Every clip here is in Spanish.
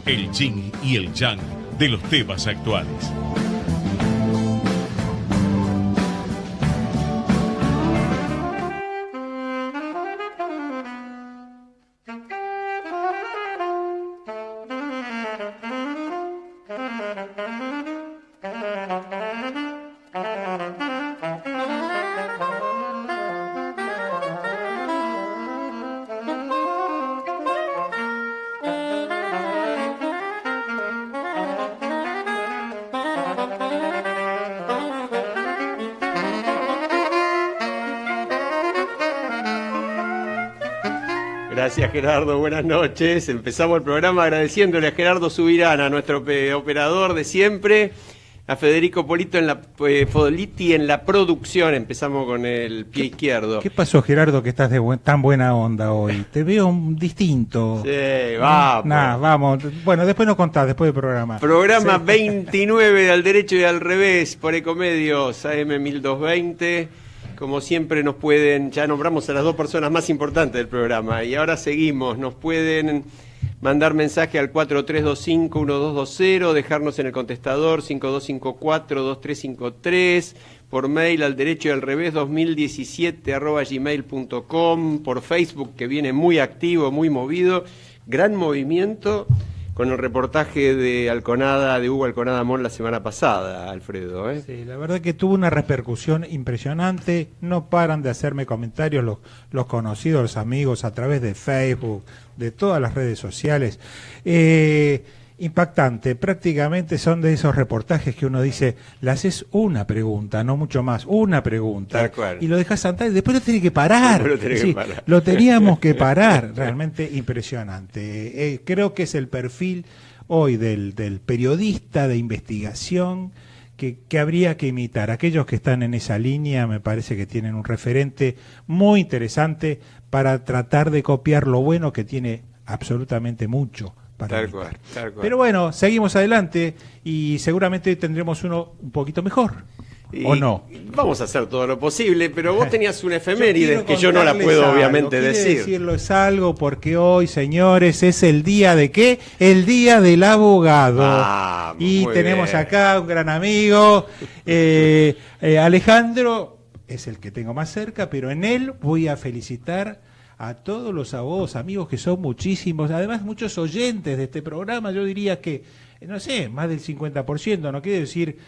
el yin y el yang de los temas actuales. Gracias, Gerardo, buenas noches. Empezamos el programa agradeciéndole a Gerardo Subirana, nuestro operador de siempre, a Federico Politi en la producción. Empezamos con el pie izquierdo. ¿Qué pasó, Gerardo, que estás de tan buena onda hoy? Te veo distinto. Sí, vamos. Vamos. Bueno, después nos contás, después del programa. Programa 29 de Al Derecho y al Revés, por Ecomedios, AM 1220. Como siempre nos pueden, ya nombramos a las dos personas más importantes del programa y ahora seguimos, nos pueden mandar mensaje al 4325-1220, dejarnos en el contestador 5254-2353, por mail al derecho y al revés 2017@gmail.com, por Facebook, que viene muy activo, muy movido, gran movimiento con el reportaje de Hugo Alconada Mon la semana pasada, Alfredo. Sí, la verdad que tuvo una repercusión impresionante. No paran de hacerme comentarios los conocidos, los amigos, a través de Facebook, de todas las redes sociales. Impactante, prácticamente son de esos reportajes que uno dice, le haces una pregunta, no mucho más, una pregunta, y lo dejas saltar y después lo tenés que parar. Lo teníamos que parar, realmente impresionante. Creo que es el perfil hoy del periodista de investigación que habría que imitar. Aquellos que están en esa línea me parece que tienen un referente muy interesante para tratar de copiar lo bueno que tiene absolutamente mucho. Tal cual. Pero bueno, seguimos adelante y seguramente tendremos uno un poquito mejor. ¿O no? Vamos a hacer todo lo posible, pero vos tenías una efeméride que yo no la puedo obviamente decir. Decirlo es algo porque hoy, señores, es el día de ¿qué? El día del abogado. Y tenemos acá un gran amigo, Alejandro, es el que tengo más cerca, pero en él voy a felicitar a todos los abogados amigos, que son muchísimos, además muchos oyentes de este programa. Yo diría que, no sé, más del 50%, no quiere decir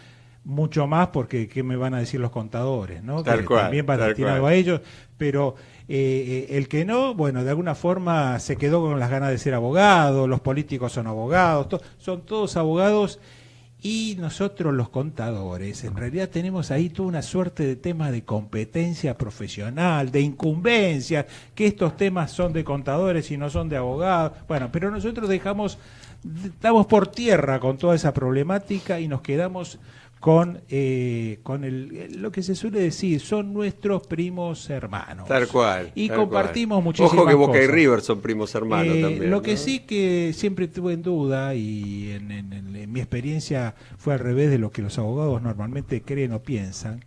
mucho más porque qué me van a decir los contadores, ¿no? Tal cual, también van destinados a ellos, pero el que no, bueno, de alguna forma se quedó con las ganas de ser abogado. Los políticos son abogados, son todos abogados. Y nosotros los contadores, en realidad tenemos ahí toda una suerte de temas de competencia profesional, de incumbencia, que estos temas son de contadores y no son de abogados. Bueno, pero nosotros estamos por tierra con toda esa problemática y nos quedamos con lo que se suele decir, son nuestros primos hermanos. Tal cual. Y compartimos muchísimas cosas. Ojo que Boca y River son primos hermanos también. Lo que sí que siempre tuve en duda, y en mi experiencia fue al revés de lo que los abogados normalmente creen o piensan.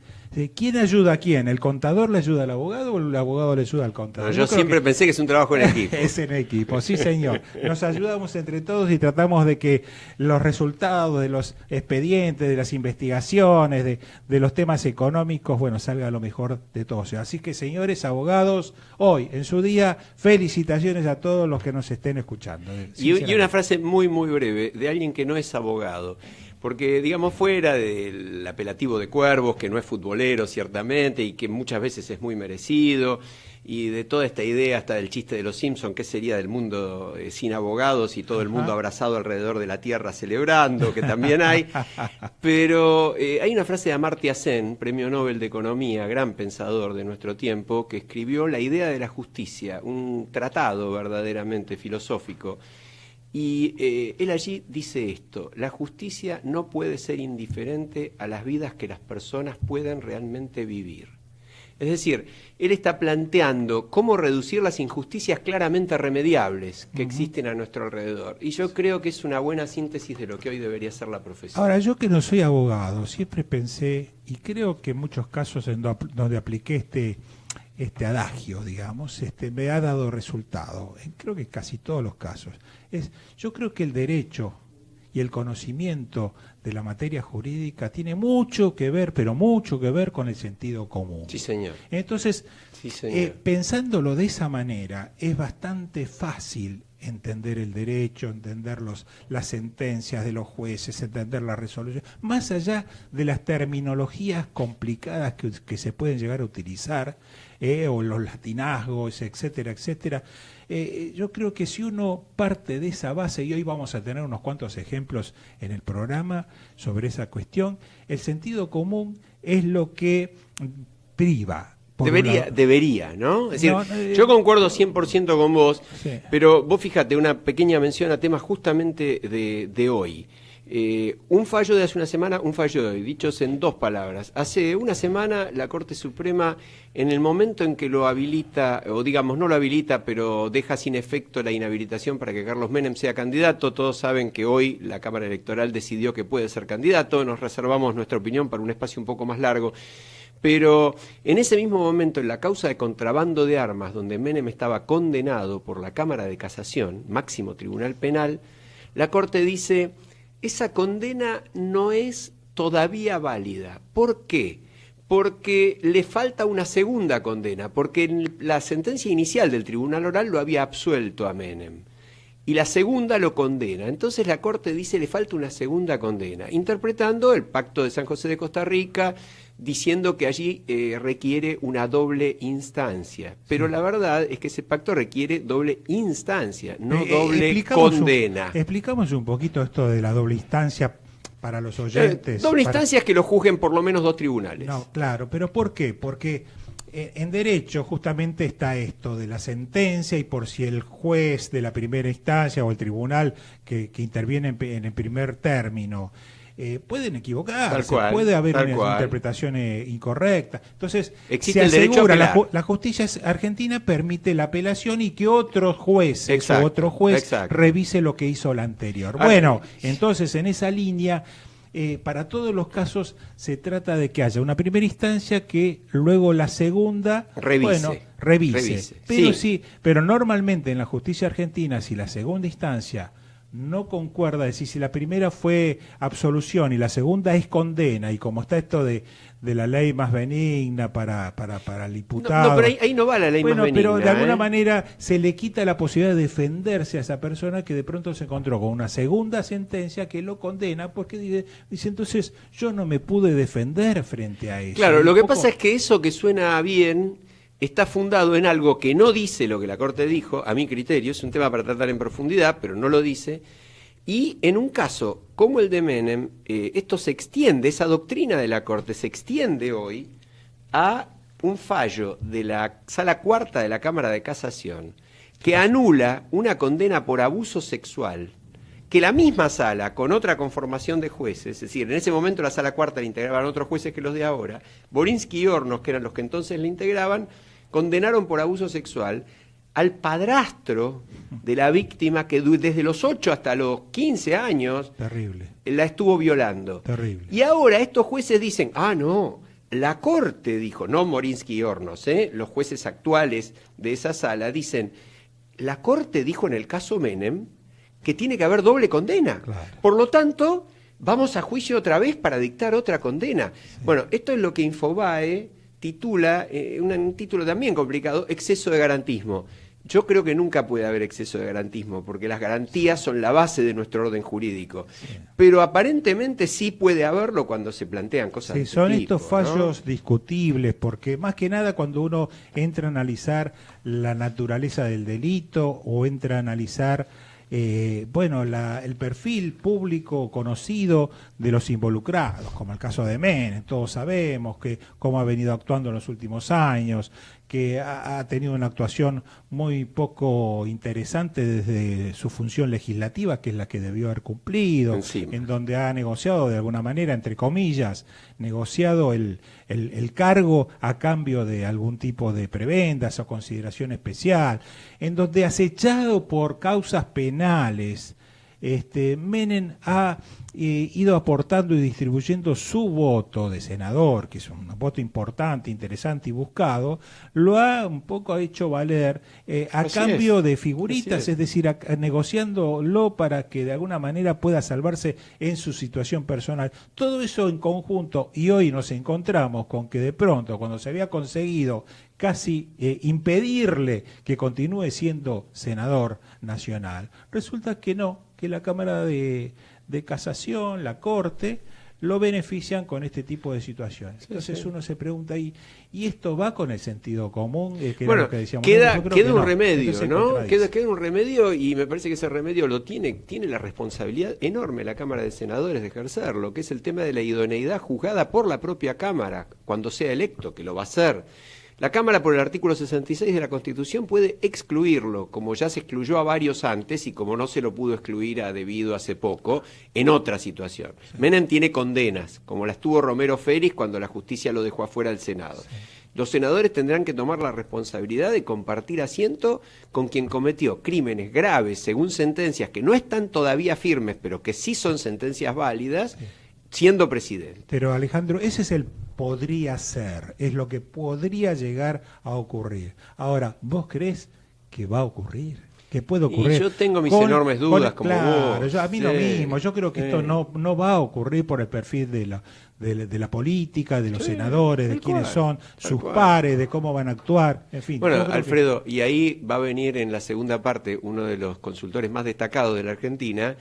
¿Quién ayuda a quién? ¿El contador le ayuda al abogado o el abogado le ayuda al contador? Yo siempre pensé que es un trabajo en equipo. Es en equipo, sí señor. Nos ayudamos entre todos y tratamos de que los resultados de los expedientes, de las investigaciones, de los temas económicos, bueno, salga lo mejor de todos. Así que, señores abogados, hoy, en su día, felicitaciones a todos los que nos estén escuchando. Y una frase muy, muy breve de alguien que no es abogado. Porque, digamos, fuera del apelativo de Cuervos, que no es futbolero, ciertamente, y que muchas veces es muy merecido, y de toda esta idea hasta del chiste de los Simpsons, ¿qué sería del mundo sin abogados y todo el mundo abrazado alrededor de la tierra celebrando? Que también hay. Pero hay una frase de Amartya Sen, premio Nobel de Economía, gran pensador de nuestro tiempo, que escribió La idea de la justicia, un tratado verdaderamente filosófico. Y él allí dice esto: la justicia no puede ser indiferente a las vidas que las personas pueden realmente vivir. Es decir, él está planteando cómo reducir las injusticias claramente remediables que existen a nuestro alrededor. Y yo creo que es una buena síntesis de lo que hoy debería ser la profesión. Ahora, yo que no soy abogado, siempre pensé, y creo que en muchos casos en donde apliqué este adagio, digamos, me ha dado resultado, creo que en casi todos los casos. Yo creo que el derecho y el conocimiento de la materia jurídica tiene mucho que ver, pero mucho que ver con el sentido común. Sí, señor. Entonces, sí, señor. Pensándolo de esa manera, es bastante fácil entender el derecho, entender las sentencias de los jueces, entender la resolución, más allá de las terminologías complicadas que se pueden llegar a utilizar, o los latinazgos, etcétera, etcétera. Yo creo que si uno parte de esa base, y hoy vamos a tener unos cuantos ejemplos en el programa sobre esa cuestión, el sentido común es lo que priva. Debería, ¿no? Es decir, yo concuerdo 100% con vos, sí. Pero vos fíjate, una pequeña mención a temas justamente de hoy. Un fallo de hace una semana, un fallo de hoy, dichos en dos palabras. Hace una semana la Corte Suprema, en el momento en que lo habilita, o digamos no lo habilita, pero deja sin efecto la inhabilitación para que Carlos Menem sea candidato, todos saben que hoy la Cámara Electoral decidió que puede ser candidato, nos reservamos nuestra opinión para un espacio un poco más largo. Pero en ese mismo momento, en la causa de contrabando de armas, donde Menem estaba condenado por la Cámara de Casación, máximo tribunal penal, la Corte dice, esa condena no es todavía válida. ¿Por qué? Porque le falta una segunda condena, porque en la sentencia inicial del tribunal oral lo había absuelto a Menem. Y la segunda lo condena. Entonces la Corte dice le falta una segunda condena, interpretando el Pacto de San José de Costa Rica, diciendo que allí requiere una doble instancia. Pero la verdad es que ese pacto requiere doble instancia, no doble condena. Explicamos un poquito esto de la doble instancia para los oyentes. Doble instancia es que lo juzguen por lo menos dos tribunales. No, claro, pero ¿por qué? Porque en derecho justamente está esto de la sentencia, y por si el juez de la primera instancia o el tribunal que interviene en el primer término pueden equivocarse, puede haber una interpretación incorrecta. Entonces, existe se asegura, la justicia argentina permite la apelación y que otros jueces o otro juez revise lo que hizo la anterior. Bueno, entonces en esa línea, para todos los casos se trata de que haya una primera instancia que luego la segunda revise. Pero normalmente en la justicia argentina, si la segunda instancia no concuerda, es decir, si la primera fue absolución y la segunda es condena, y como está esto de la ley más benigna para el diputado... No, pero ahí no va la ley más benigna. Pero de alguna manera se le quita la posibilidad de defenderse a esa persona que de pronto se encontró con una segunda sentencia que lo condena, porque dice entonces yo no me pude defender frente a eso. Claro, lo que pasa es que eso que suena bien está fundado en algo que no dice lo que la Corte dijo, a mi criterio, es un tema para tratar en profundidad, pero no lo dice, y en un caso como el de Menem, esto se extiende, esa doctrina de la Corte se extiende hoy a un fallo de la Sala Cuarta de la Cámara de Casación que anula una condena por abuso sexual que la misma sala, con otra conformación de jueces, es decir, en ese momento la Sala Cuarta la integraban otros jueces que los de ahora, Borinsky y Hornos, que eran los que entonces la integraban, condenaron por abuso sexual al padrastro de la víctima que desde los 8 hasta los 15 años la estuvo violando. Terrible. Y ahora estos jueces dicen, no, la Corte dijo, no Borinsky y Hornos, los jueces actuales de esa sala dicen, la Corte dijo en el caso Menem que tiene que haber doble condena. Claro. Por lo tanto, vamos a juicio otra vez para dictar otra condena. Sí. Bueno, esto es lo que Infobae titula, un título también complicado, exceso de garantismo. Yo creo que nunca puede haber exceso de garantismo, porque las garantías son la base de nuestro orden jurídico. Sí. Pero aparentemente sí puede haberlo cuando se plantean cosas de este son tipo, estos fallos discutibles, porque más que nada cuando uno entra a analizar la naturaleza del delito o entra a analizar el perfil público conocido de los involucrados, como el caso de Menem, todos sabemos cómo ha venido actuando en los últimos años, que ha tenido una actuación muy poco interesante desde su función legislativa, que es la que debió haber cumplido, en donde ha negociado de alguna manera, entre comillas, negociado el cargo a cambio de algún tipo de prebendas o consideración especial, en donde acechado por causas penales, Menem ha ido aportando y distribuyendo su voto de senador, que es un voto importante, interesante y buscado, lo ha un poco hecho valer a cambio de figuritas, es decir, negociándolo para que de alguna manera pueda salvarse en su situación personal. Todo eso en conjunto, y hoy nos encontramos con que de pronto, cuando se había conseguido casi impedirle que continúe siendo senador nacional, resulta que no, que la Cámara de Casación, la Corte, lo benefician con este tipo de situaciones. Entonces uno se pregunta ahí, ¿y esto va con el sentido común? Que bueno, era lo que decíamos, queda no. un remedio, ¿no? Queda un remedio, y me parece que ese remedio lo tiene la responsabilidad enorme la Cámara de Senadores de ejercerlo, que es el tema de la idoneidad juzgada por la propia Cámara, cuando sea electo, que lo va a hacer. La Cámara, por el artículo 66 de la Constitución, puede excluirlo, como ya se excluyó a varios antes y como no se lo pudo excluir a Debido hace poco, en otra situación. Sí. Menem tiene condenas, como las tuvo Romero Félix cuando la justicia lo dejó afuera del Senado. Sí. Los senadores tendrán que tomar la responsabilidad de compartir asiento con quien cometió crímenes graves, según sentencias que no están todavía firmes, pero que sí son sentencias válidas, sí, siendo presidente. Pero Alejandro, ese es el podría ser, es lo que podría llegar a ocurrir. Ahora, ¿vos crees que va a ocurrir? ¿Que puede ocurrir? Y yo tengo mis enormes dudas, como claro, vos. A mí lo mismo, yo creo que esto no va a ocurrir por el perfil de la política, de los senadores, de quiénes son, sus pares, de cómo van a actuar, en fin. Bueno, Alfredo, y ahí va a venir en la segunda parte uno de los consultores más destacados de la Argentina,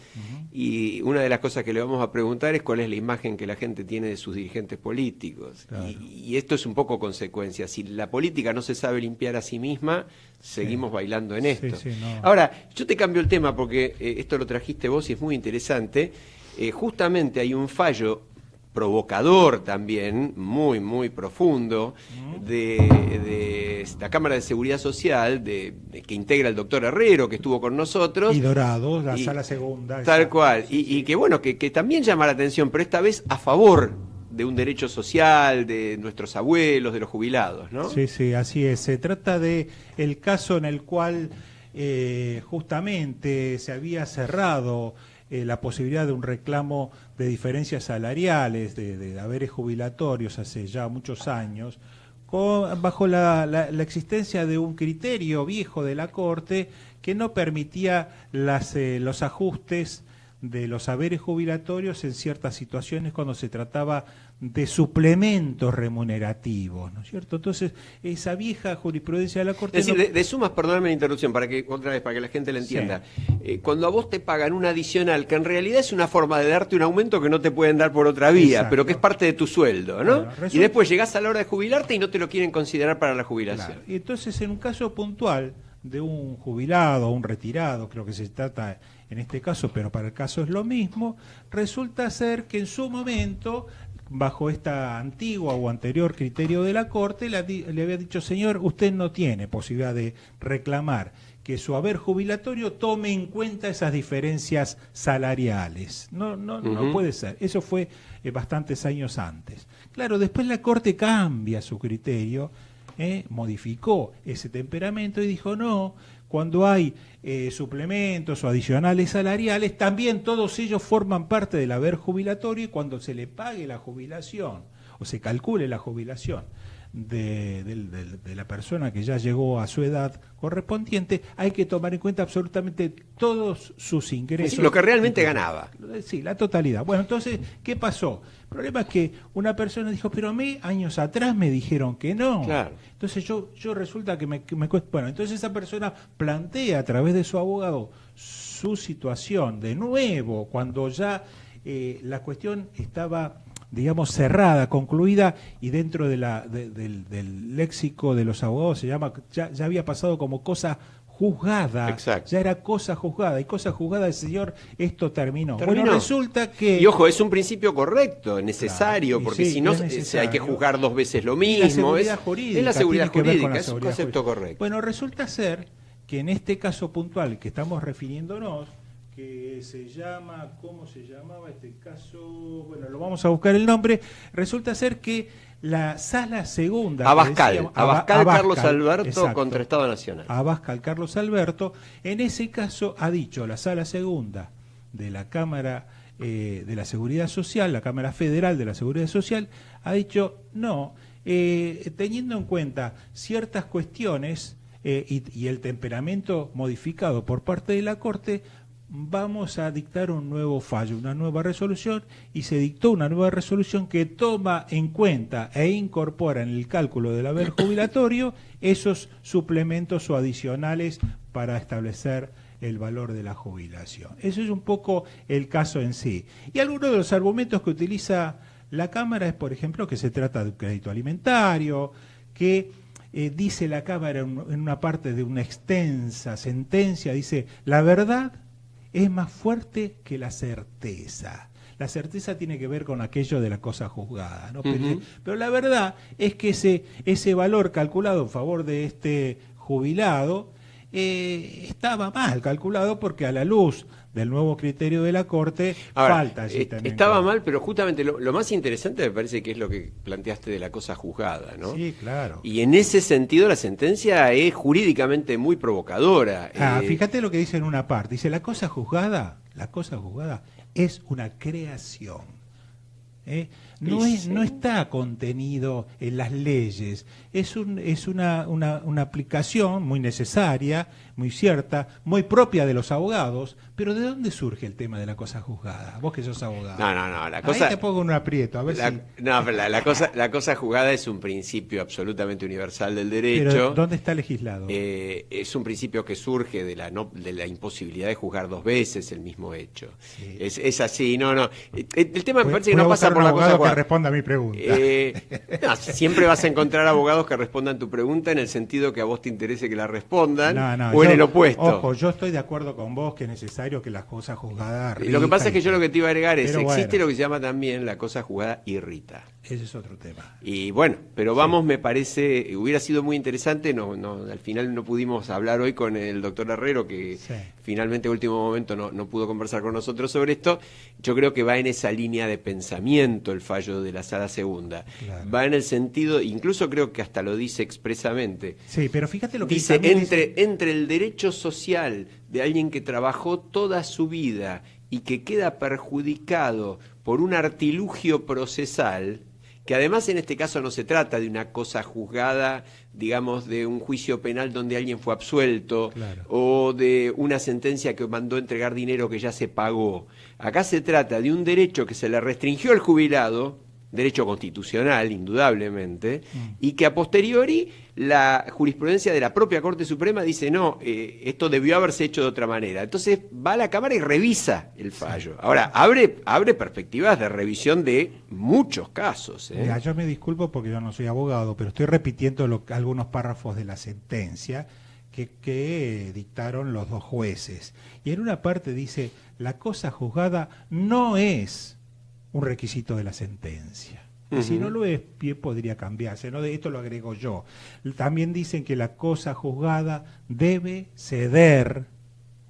y una de las cosas que le vamos a preguntar es cuál es la imagen que la gente tiene de sus dirigentes políticos. Claro. Y esto es un poco consecuencia. Si la política no se sabe limpiar a sí misma, seguimos bailando en esto. No. Ahora, yo te cambio el tema porque esto lo trajiste vos y es muy interesante. Justamente hay un fallo provocador también, muy, muy profundo, de la Cámara de Seguridad Social, que integra el doctor Herrero, que estuvo con nosotros. Y Dorado, la sala segunda. Tal cual, y que bueno, que también llama la atención, pero esta vez a favor de un derecho social, de nuestros abuelos, de los jubilados, ¿no? Sí, así es. Se trata de el caso en el cual justamente se había cerrado la posibilidad de un reclamo de diferencias salariales, de haberes jubilatorios hace ya muchos años, bajo la existencia de un criterio viejo de la Corte que no permitía los ajustes de los haberes jubilatorios en ciertas situaciones cuando se trataba de suplementos remunerativos, ¿no es cierto? Entonces, esa vieja jurisprudencia de la Corte... Es decir, de sumas, perdóname la interrupción, para que la gente la entienda. Sí. Cuando a vos te pagan una adicional, que en realidad es una forma de darte un aumento que no te pueden dar por otra vía, exacto, pero que es parte de tu sueldo, ¿no? Claro, y después llegás a la hora de jubilarte y no te lo quieren considerar para la jubilación. Claro. Y entonces, en un caso puntual de un jubilado o un retirado, creo que se trata en este caso, pero para el caso es lo mismo, resulta ser que en su momento, bajo esta antigua o anterior criterio de la Corte, le había dicho, señor, usted no tiene posibilidad de reclamar que su haber jubilatorio tome en cuenta esas diferencias salariales. No puede ser. Eso fue bastantes años antes. Claro, después la Corte cambia su criterio, modificó ese temperamento y dijo, no, cuando hay suplementos o adicionales salariales, también todos ellos forman parte del haber jubilatorio, y cuando se le pague la jubilación o se calcule la jubilación de la persona que ya llegó a su edad correspondiente, hay que tomar en cuenta absolutamente todos sus ingresos. Lo que realmente ganaba. Sí, la totalidad. Bueno, entonces, ¿qué pasó? El problema es que una persona dijo, pero a mí años atrás me dijeron que no. Claro. Entonces yo resulta que me cuesta... Bueno, entonces esa persona plantea a través de su abogado su situación de nuevo, cuando ya la cuestión estaba, digamos, cerrada, concluida, y dentro de del léxico de los abogados se llama, ya había pasado como cosa juzgada. Exacto. Ya era cosa juzgada, y cosa juzgada del señor, esto terminó. Bueno, resulta que... Y ojo, es un principio correcto, necesario, claro, porque sí, si no hay que juzgar dos veces lo mismo. Es la seguridad jurídica. Es la seguridad jurídica, es un concepto correcto. Bueno, resulta ser que en este caso puntual que estamos refiriéndonos, que se llama, ¿cómo se llamaba este caso? Bueno, lo vamos a buscar el nombre. Resulta ser que la sala segunda... Abascal Carlos Alberto, exacto, contra Estado Nacional. Abascal Carlos Alberto, en ese caso ha dicho la sala segunda de la Cámara de la Seguridad Social, la Cámara Federal de la Seguridad Social, ha dicho no, teniendo en cuenta ciertas cuestiones y el temperamento modificado por parte de la Corte, vamos a dictar un nuevo fallo, una nueva resolución, y se dictó una nueva resolución que toma en cuenta e incorpora en el cálculo del haber jubilatorio esos suplementos o adicionales para establecer el valor de la jubilación. Eso es un poco el caso en sí. Y algunos de los argumentos que utiliza la Cámara es, por ejemplo, que se trata de un crédito alimentario, que dice la Cámara en una parte de una extensa sentencia, dice, la verdad es más fuerte que la certeza. La certeza tiene que ver con aquello de la cosa juzgada, ¿no? Pero la verdad es que ese valor calculado en favor de este jubilado estaba mal calculado, porque a la luz del nuevo criterio de la Corte falta allí también. Estaba mal, pero justamente lo más interesante me parece que es lo que planteaste de la cosa juzgada, ¿no? Sí, claro. Y en ese sentido la sentencia es jurídicamente muy provocadora. Fíjate lo que dice en una parte. Dice, la cosa juzgada es una creación. No está contenido en las leyes, es una aplicación muy necesaria, muy cierta, muy propia de los abogados. Pero ¿de dónde surge el tema de la cosa juzgada? Vos que sos abogado. No, la cosa... Ahí te pongo en un aprieto, a ver si... No, pero la cosa juzgada es un principio absolutamente universal del derecho. Pero ¿dónde está legislado? Es un principio que surge de la imposibilidad de juzgar dos veces el mismo hecho. Sí. Es así, no. El tema me parece que no pasa por la cosa juzgada. Que responda a mi pregunta. Siempre vas a encontrar abogados que respondan tu pregunta en el sentido que a vos te interese que la respondan, o en el opuesto. Ojo, yo estoy de acuerdo con vos que es necesario que las cosas juzgadas... Lo que pasa es que yo lo que te iba a agregar es, existe lo que se llama también la cosa juzgada irrita. Ese es otro tema. Y bueno, pero vamos, me parece, hubiera sido muy interesante, al final no pudimos hablar hoy con el doctor Herrero, que finalmente a último momento no pudo conversar con nosotros sobre esto. Yo creo que va en esa línea de pensamiento el fallo de la Sala Segunda. Claro. Va en el sentido, incluso creo que hasta lo dice expresamente. Sí, pero fíjate lo que dice. Entre el derecho social de alguien que trabajó toda su vida y que queda perjudicado por un artilugio procesal, que además en este caso no se trata de una cosa juzgada, digamos, de un juicio penal donde alguien fue absuelto, claro, o de una sentencia que mandó entregar dinero que ya se pagó. Acá se trata de un derecho que se le restringió al jubilado, derecho constitucional, indudablemente, y que a posteriori la jurisprudencia de la propia Corte Suprema dice, no, esto debió haberse hecho de otra manera. Entonces va a la Cámara y revisa el fallo. Ahora, abre perspectivas de revisión de muchos casos. Mira, yo me disculpo porque yo no soy abogado, pero estoy repitiendo algunos párrafos de la sentencia que dictaron los dos jueces. Y en una parte dice, la cosa juzgada no es un requisito de la sentencia. Y si no lo es, podría cambiarse, ¿no? De esto lo agrego yo. También dicen que la cosa juzgada debe ceder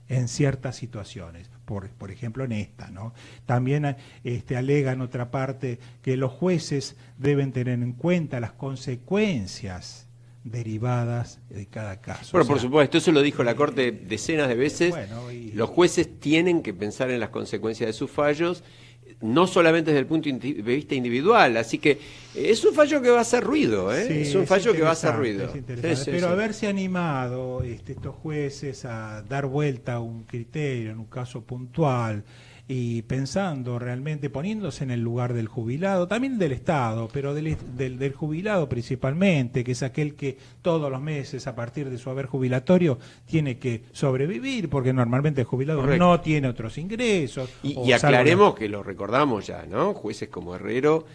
en ciertas situaciones, por ejemplo en esta, ¿no? También alegan otra parte que los jueces deben tener en cuenta las consecuencias derivadas de cada caso. Bueno, por supuesto, eso lo dijo la Corte decenas de veces. Los jueces tienen que pensar en las consecuencias de sus fallos, no solamente desde el punto de vista individual, así que es un fallo que va a hacer ruido, ¿eh? Sí, es un fallo que va a hacer ruido. Pero haberse animado estos jueces a dar vuelta a un criterio en un caso puntual y pensando realmente, poniéndose en el lugar del jubilado, también del Estado, pero del jubilado principalmente, que es aquel que todos los meses a partir de su haber jubilatorio tiene que sobrevivir, porque normalmente el jubilado no tiene otros ingresos. Y aclaremos que lo recordamos ya, ¿no? Jueces como Herrero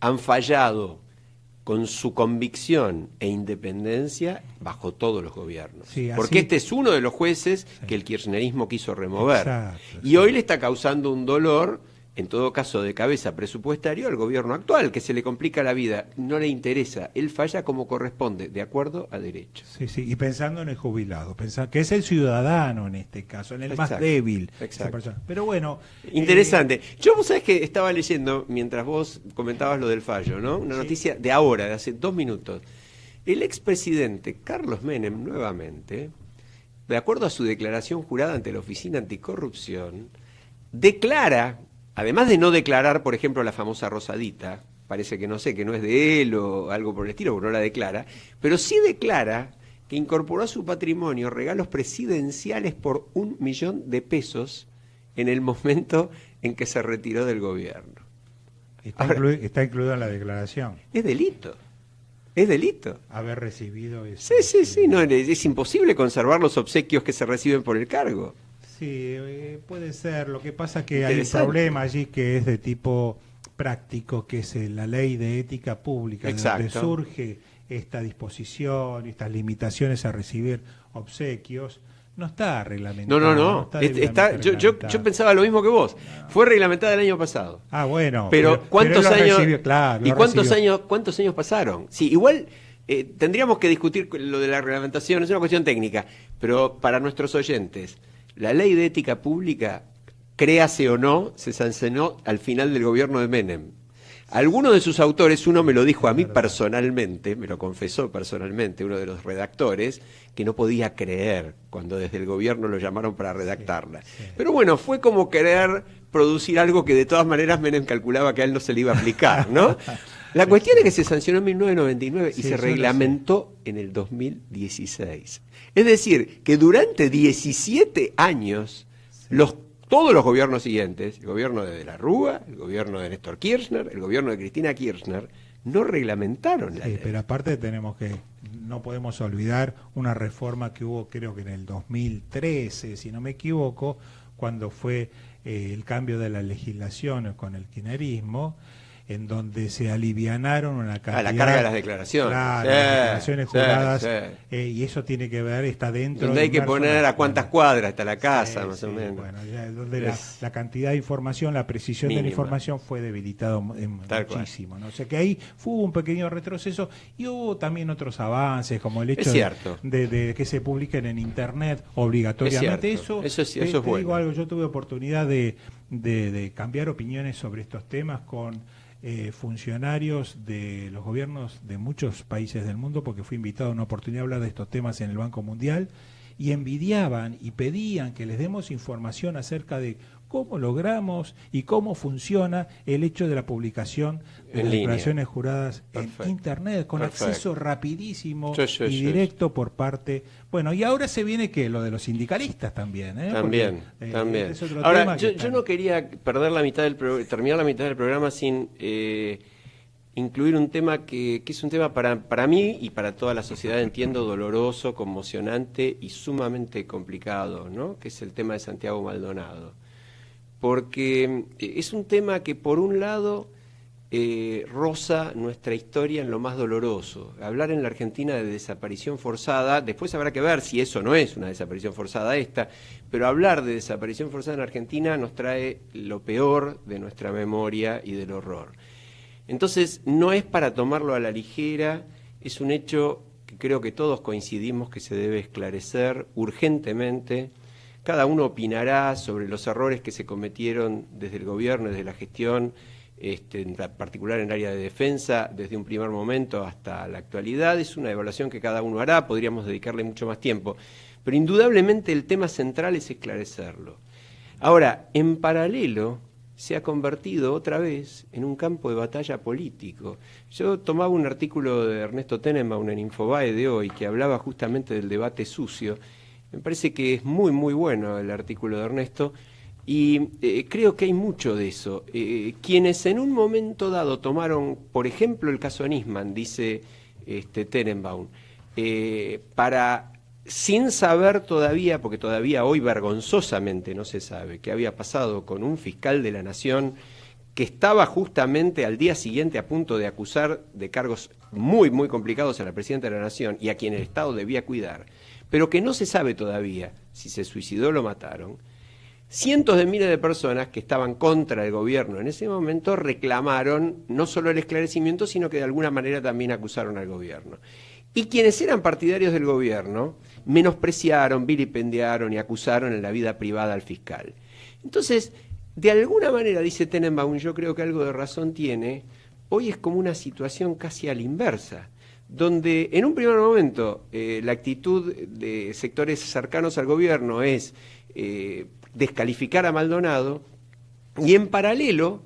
han fallado con su convicción e independencia bajo todos los gobiernos. Sí, porque este es uno de los jueces que el kirchnerismo quiso remover. Y hoy le está causando un dolor, en todo caso de cabeza presupuestario, al gobierno actual, que se le complica la vida, no le interesa, él falla como corresponde, de acuerdo a derecho. Sí, y pensando en el jubilado, que es el ciudadano en este caso, en el más débil. Exacto. Pero bueno... Interesante. Yo, vos sabés que estaba leyendo, mientras vos comentabas lo del fallo, ¿no? Una noticia de ahora, de hace 2 minutos. El expresidente Carlos Menem, nuevamente, de acuerdo a su declaración jurada ante la Oficina Anticorrupción, declara, además de no declarar, por ejemplo, la famosa rosadita, parece que no sé, que no es de él o algo por el estilo, porque no la declara, pero sí declara que incorporó a su patrimonio regalos presidenciales por $1.000.000 en el momento en que se retiró del gobierno. Está incluido en la declaración. Es delito. Es delito. Haber recibido eso. Sí, no, es imposible conservar los obsequios que se reciben por el cargo. Sí, puede ser. Lo que pasa es que hay un problema allí que es de tipo práctico, que es la ley de ética pública, Exacto. donde surge esta disposición, estas limitaciones a recibir obsequios. No está reglamentada. No. Yo pensaba lo mismo que vos. No. Fue reglamentada el año pasado. Ah, bueno. Pero ¿cuántos años? Recibió, claro, ¿Y cuántos años pasaron? Sí, igual tendríamos que discutir lo de la reglamentación, es una cuestión técnica, pero para nuestros oyentes, la ley de ética pública, créase o no, se sancionó al final del gobierno de Menem. Alguno de sus autores, uno me lo dijo a mí personalmente, me lo confesó personalmente, uno de los redactores, que no podía creer cuando desde el gobierno lo llamaron para redactarla. Sí. Pero bueno, fue como querer producir algo que de todas maneras Menem calculaba que a él no se le iba a aplicar, ¿no? La cuestión es que se sancionó en 1999 y se reglamentó en el 2016. Es decir, que durante 17 años todos los gobiernos siguientes, el gobierno de la Rúa, el gobierno de Néstor Kirchner, el gobierno de Cristina Kirchner, no reglamentaron la ley. Pero aparte no podemos olvidar una reforma que hubo, creo que en el 2013, si no me equivoco, cuando fue el cambio de la legislación con el kirchnerismo, en donde se alivianaron una cantidad... la carga de las declaraciones. Claro, las declaraciones juradas, y eso tiene que ver, está dentro... Donde hay que poner a cuántas cuadras está la casa, más o menos. Bueno, donde la cantidad de información, la precisión mínima de la información fue debilitado muchísimo, ¿no? O sea que ahí hubo un pequeño retroceso y hubo también otros avances, como el hecho de que se publiquen en Internet obligatoriamente. Eso es bueno. Digo algo, yo tuve oportunidad de cambiar opiniones sobre estos temas con... funcionarios de los gobiernos de muchos países del mundo, porque fui invitado a una oportunidad de hablar de estos temas en el Banco Mundial, y envidiaban y pedían que les demos información acerca de cómo logramos y cómo funciona el hecho de la publicación de las declaraciones juradas en Internet, con acceso rapidísimo y directo por parte... Bueno, y ahora se viene lo de los sindicalistas también. También. Es otro ahora, tema yo no quería terminar la mitad del programa sin incluir un tema que es un tema para mí y para toda la sociedad, entiendo, doloroso, conmocionante y sumamente complicado, ¿no? Que es el tema de Santiago Maldonado. Porque es un tema que, por un lado, roza nuestra historia en lo más doloroso. Hablar en la Argentina de desaparición forzada, después habrá que ver si eso no es una desaparición forzada pero hablar de desaparición forzada en Argentina nos trae lo peor de nuestra memoria y del horror. Entonces, no es para tomarlo a la ligera, es un hecho que creo que todos coincidimos que se debe esclarecer urgentemente. Cada uno opinará sobre los errores que se cometieron desde el gobierno, desde la gestión, en particular en el área de defensa, desde un primer momento hasta la actualidad. Es una evaluación que cada uno hará, podríamos dedicarle mucho más tiempo. Pero indudablemente el tema central es esclarecerlo. Ahora, en paralelo, se ha convertido otra vez en un campo de batalla político. Yo tomaba un artículo de Ernesto Tenenbaum en Infobae de hoy que hablaba justamente del debate sucio. Me parece que es muy, muy bueno el artículo de Ernesto y creo que hay mucho de eso. Quienes en un momento dado tomaron, por ejemplo, el caso Nisman, dice Tenenbaum, sin saber todavía, porque todavía hoy vergonzosamente no se sabe qué había pasado con un fiscal de la Nación que estaba justamente al día siguiente a punto de acusar de cargos muy, muy complicados a la Presidenta de la Nación y a quien el Estado debía cuidar, pero que no se sabe todavía si se suicidó o lo mataron. Cientos de miles de personas que estaban contra el gobierno en ese momento reclamaron no solo el esclarecimiento, sino que de alguna manera también acusaron al gobierno. Y quienes eran partidarios del gobierno menospreciaron, vilipendiaron y acusaron en la vida privada al fiscal. Entonces, de alguna manera, dice Tenenbaum, yo creo que algo de razón tiene, hoy es como una situación casi a la inversa, donde en un primer momento la actitud de sectores cercanos al gobierno es descalificar a Maldonado, Y en paralelo,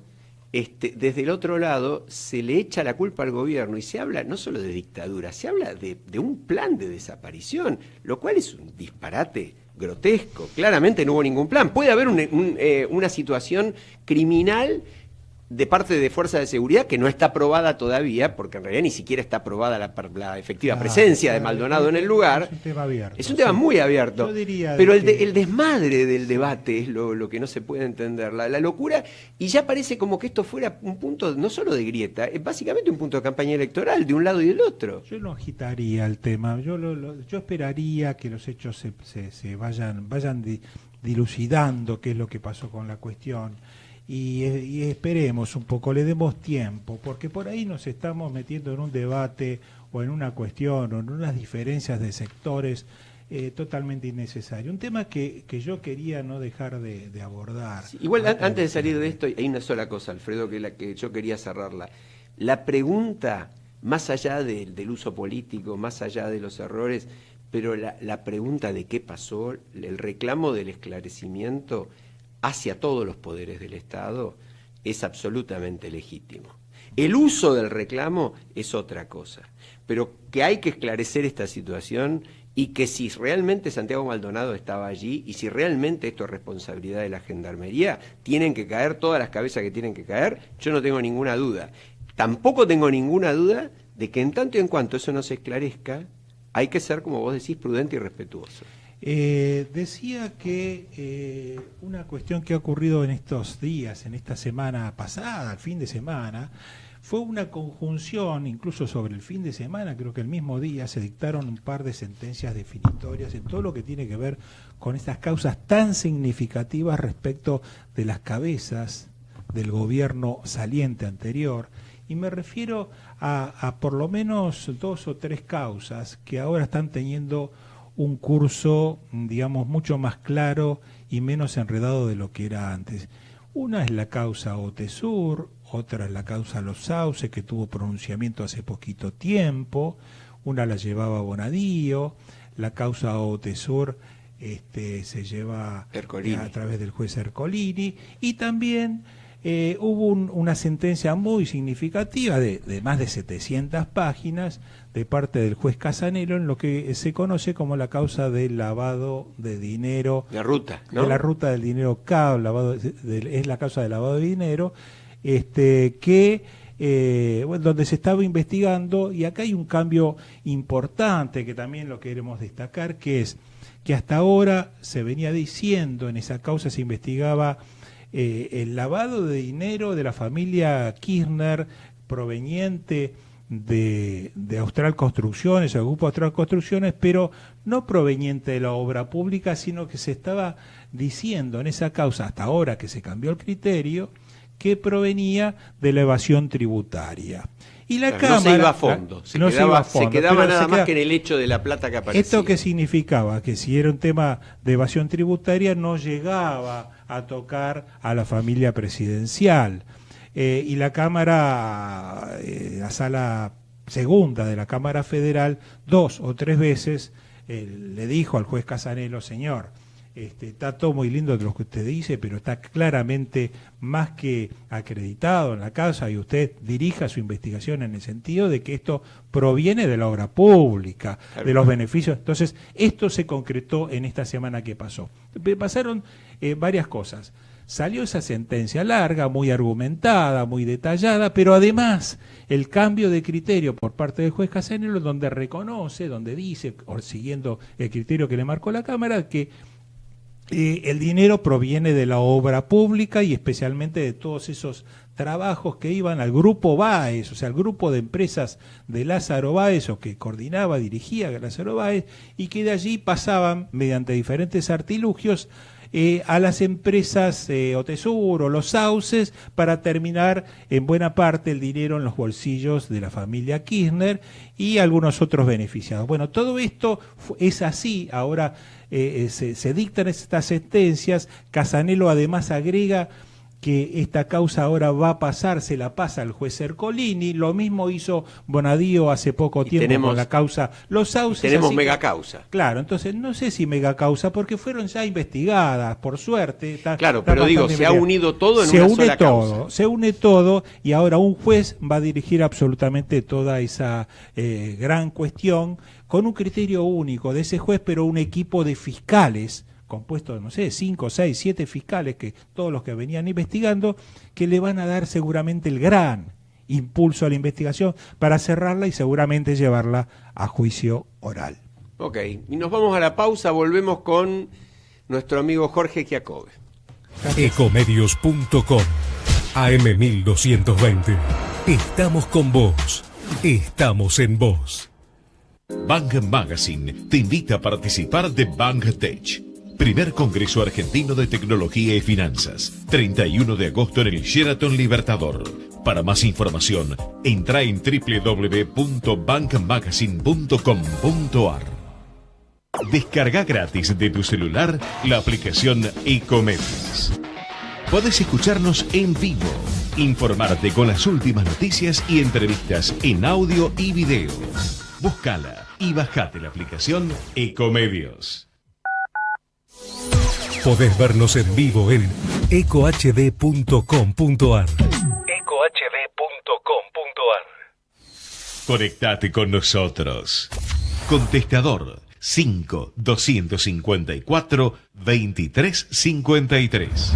desde el otro lado, se le echa la culpa al gobierno y se habla no solo de dictadura, se habla de un plan de desaparición, lo cual es un disparate grotesco. Claramente no hubo ningún plan. Puede haber una situación criminal de parte de fuerzas de seguridad que no está probada todavía, porque en realidad ni siquiera está probada la efectiva presencia de Maldonado en el lugar. Es un tema abierto. Es un tema muy abierto. Pero el desmadre del debate es lo que no se puede entender, la locura, y ya parece como que esto fuera un punto no solo de grieta, es básicamente un punto de campaña electoral de un lado y del otro. Yo no agitaría el tema, yo esperaría que los hechos se vayan dilucidando qué es lo que pasó con la cuestión. Y esperemos un poco, le demos tiempo, porque por ahí nos estamos metiendo en un debate o en una cuestión o en unas diferencias de sectores totalmente innecesario. Un tema que yo quería no dejar de abordar. Sí, igual antes de salir de esto, hay una sola cosa, Alfredo, que la que yo quería cerrarla. La pregunta, más allá del uso político, más allá de los errores, pero la pregunta de qué pasó, el reclamo del esclarecimiento hacia todos los poderes del Estado es absolutamente legítimo. El uso del reclamo es otra cosa, pero que hay que esclarecer esta situación y que si realmente Santiago Maldonado estaba allí y si realmente esto es responsabilidad de la Gendarmería, tienen que caer todas las cabezas que tienen que caer, yo no tengo ninguna duda. Tampoco tengo ninguna duda de que en tanto y en cuanto eso no se esclarezca, hay que ser, como vos decís, prudente y respetuoso. Decía que una cuestión que ha ocurrido en estos días, en esta semana pasada, el fin de semana, fue una conjunción, incluso sobre el fin de semana, creo que el mismo día se dictaron un par de sentencias definitorias en todo lo que tiene que ver con estas causas tan significativas respecto de las cabezas del gobierno saliente anterior. Y me refiero a por lo menos 2 o 3 causas que ahora están teniendo un curso, digamos, mucho más claro y menos enredado de lo que era antes. Una es la causa Otesur, otra es la causa Los Sauces, que tuvo pronunciamiento hace poquito tiempo, una la llevaba Bonadío, la causa Otesur se lleva a través del juez Ercolini, y también hubo una sentencia muy significativa de más de 700 páginas de parte del juez Casanelo en lo que se conoce como la causa del lavado de dinero. La ruta, ¿no? De la ruta del dinero CAO, es la causa del lavado de dinero, donde se estaba investigando, y acá hay un cambio importante que también lo queremos destacar, que es que hasta ahora se venía diciendo, en esa causa se investigaba el lavado de dinero de la familia Kirchner proveniente de Austral Construcciones, el grupo Austral Construcciones, pero no proveniente de la obra pública, sino que se estaba diciendo en esa causa, hasta ahora que se cambió el criterio, que provenía de la evasión tributaria. Y la Cámara, no se iba a fondo, se quedaba nada más que en el hecho de la plata que aparecía. ¿Esto qué significaba? Que si era un tema de evasión tributaria no llegaba a tocar a la familia presidencial. Y la Cámara, la sala segunda de la Cámara Federal, 2 o 3 veces le dijo al juez Casanelo: señor, está todo muy lindo lo que usted dice, pero está claramente más que acreditado en la causa, y usted dirija su investigación en el sentido de que esto proviene de la obra pública, de los beneficios. Entonces, esto se concretó en esta semana que pasó. Pasaron varias cosas. Salió esa sentencia larga, muy argumentada, muy detallada, pero además el cambio de criterio por parte del juez Casanelo, donde reconoce, donde dice, siguiendo el criterio que le marcó la Cámara, que el dinero proviene de la obra pública y especialmente de todos esos trabajos que iban al grupo Báez, o sea, al grupo de empresas de Lázaro Báez, o que coordinaba, dirigía Lázaro Báez, y que de allí pasaban, mediante diferentes artilugios, a las empresas Otesur o Los Sauces, para terminar en buena parte el dinero en los bolsillos de la familia Kirchner y algunos otros beneficiados. Bueno, todo esto es así. Ahora se dictan estas sentencias. Casanelo además agrega que esta causa ahora va a pasar, se la pasa al juez Ercolini. Lo mismo hizo Bonadío hace poco tiempo con la causa Los Sauces. Tenemos mega causa. Claro, entonces no sé si mega causa, porque fueron ya investigadas, por suerte. Claro, pero digo, se ha unido todo en una sola causa. Se une todo, y ahora un juez va a dirigir absolutamente toda esa gran cuestión con un criterio único de ese juez, pero un equipo de fiscales compuesto, no sé, 5, 6, 7 fiscales, que todos los que venían investigando, que le van a dar seguramente el gran impulso a la investigación para cerrarla y seguramente llevarla a juicio oral. Ok, y nos vamos a la pausa, volvemos con nuestro amigo Jorge Giacobbe. Ecomedios.com AM1220. Estamos con vos. Estamos en vos. Bank Magazine te invita a participar de Bank Tech, primer congreso argentino de tecnología y finanzas, 31 de agosto en el Sheraton Libertador. Para más información, entra en www.bankmagazine.com.ar. Descarga gratis de tu celular la aplicación Ecomedios. Podés escucharnos en vivo, informarte con las últimas noticias y entrevistas en audio y video. Búscala y bajate la aplicación Ecomedios. Podés vernos en vivo en ecohd.com.ar. Conectate con nosotros. Contestador 5-254-2353.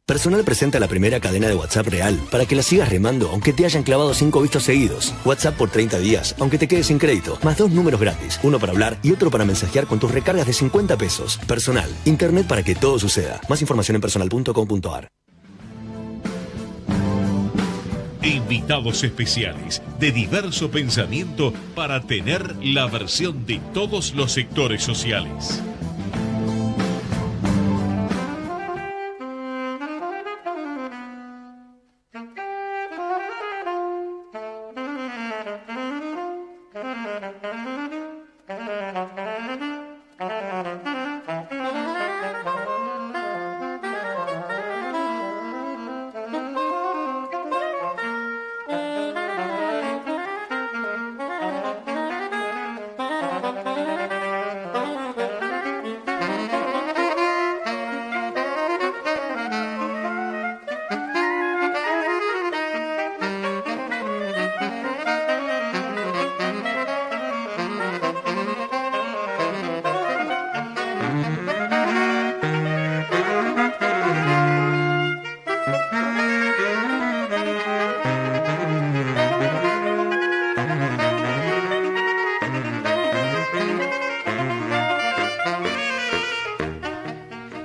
Personal presenta la primera cadena de WhatsApp real para que la sigas remando aunque te hayan clavado 5 vistos seguidos. WhatsApp por 30 días, aunque te quedes sin crédito, más 2 números gratis, uno para hablar y otro para mensajear con tus recargas de 50 pesos. Personal, internet para que todo suceda. Más información en personal.com.ar. Invitados especiales de diverso pensamiento para tener la versión de todos los sectores sociales.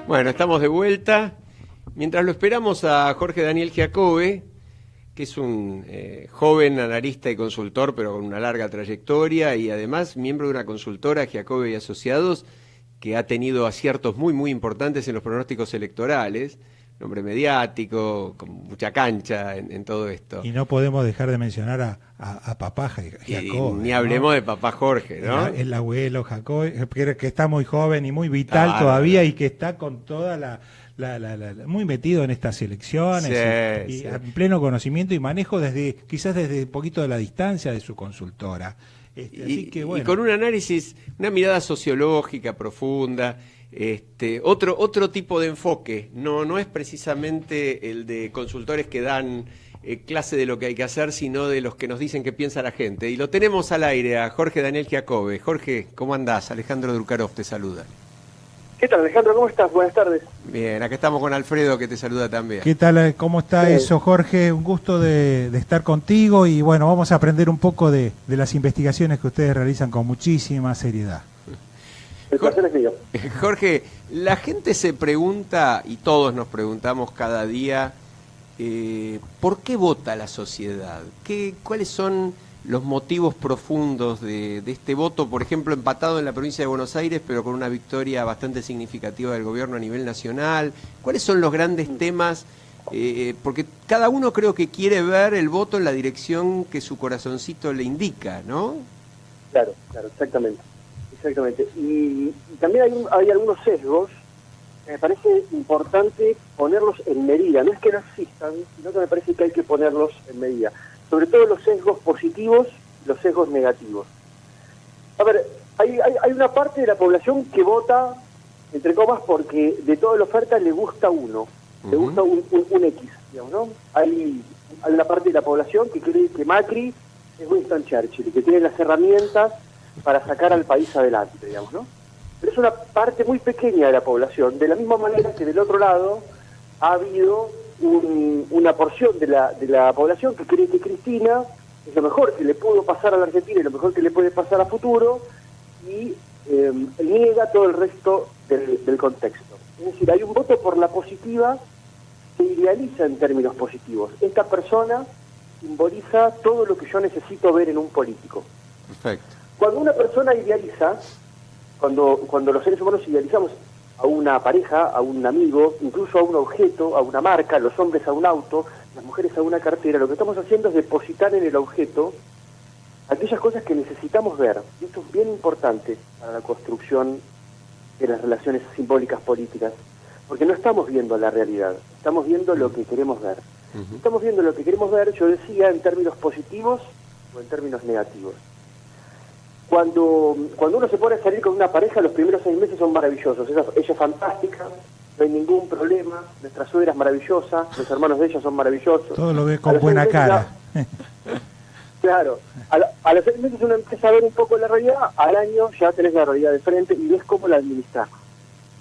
Bueno, estamos de vuelta. Mientras lo esperamos a Jorge Daniel Giacobbe, que es un joven analista y consultor, pero con una larga trayectoria, y además miembro de una consultora, Giacobbe y Asociados, que ha tenido aciertos muy, muy importantes en los pronósticos electorales. Hombre mediático, con mucha cancha en todo esto. Y no podemos dejar de mencionar a papá Giacobbe. Ni hablemos de papá Jorge, ¿no? El abuelo Giacobbe, que está muy joven y muy vital todavía, y que está con toda muy metido en estas elecciones, y en pleno conocimiento y manejo quizás desde un poquito de la distancia de su consultora. Así que, bueno. Y con un análisis, una mirada sociológica profunda. Otro tipo de enfoque, no es precisamente el de consultores que dan clase de lo que hay que hacer, sino de los que nos dicen qué piensa la gente. Y lo tenemos al aire a Jorge Daniel Giacobbe. Jorge, ¿cómo andás? Alejandro Drukarov te saluda. ¿Qué tal, Alejandro? ¿Cómo estás? Buenas tardes. Bien, acá estamos con Alfredo, que te saluda también. ¿Qué tal? ¿Cómo está eso, Jorge? Un gusto de estar contigo, y bueno, vamos a aprender un poco de las investigaciones que ustedes realizan con muchísima seriedad. El placer es mío. Jorge, la gente se pregunta, y todos nos preguntamos cada día, ¿por qué vota la sociedad? ¿Cuáles son los motivos profundos de este voto, por ejemplo, empatado en la provincia de Buenos Aires, pero con una victoria bastante significativa del gobierno a nivel nacional? ¿Cuáles son los grandes temas? Porque cada uno creo que quiere ver el voto en la dirección que su corazoncito le indica, ¿no? Claro, exactamente. Y también hay algunos sesgos me parece importante ponerlos en medida. No es que no existan, sino que me parece que hay que ponerlos en medida. Sobre todo los sesgos positivos y los sesgos negativos. A ver, hay una parte de la población que vota, entre comas, porque de toda la oferta le gusta uno, le gusta un X, digamos, ¿no? Hay una parte de la población que cree que Macri es Winston Churchill y que tiene las herramientas para sacar al país adelante, digamos, ¿no? Pero es una parte muy pequeña de la población, de la misma manera que del otro lado ha habido una porción de la población que cree que Cristina es lo mejor que le pudo pasar a la Argentina y lo mejor que le puede pasar a futuro, y niega todo el resto del contexto. Es decir, hay un voto por la positiva que idealiza en términos positivos. Esta persona simboliza todo lo que yo necesito ver en un político. Perfecto. Cuando una persona idealiza, cuando los seres humanos idealizamos a una pareja, a un amigo, incluso a un objeto, a una marca, los hombres a un auto, las mujeres a una cartera, lo que estamos haciendo es depositar en el objeto aquellas cosas que necesitamos ver. Y esto es bien importante para la construcción de las relaciones simbólicas políticas, porque no estamos viendo la realidad, estamos viendo lo que queremos ver. Estamos viendo lo que queremos ver, yo decía, en términos positivos o en términos negativos. Cuando uno se pone a salir con una pareja, los primeros 6 meses son maravillosos. Ella es fantástica, no hay ningún problema, nuestra suegra es maravillosa, los hermanos de ella son maravillosos. Todo lo ve con buena cara. Claro, a los 6 meses uno empieza a ver un poco la realidad, al año ya tenés la realidad de frente y ves cómo la administrás.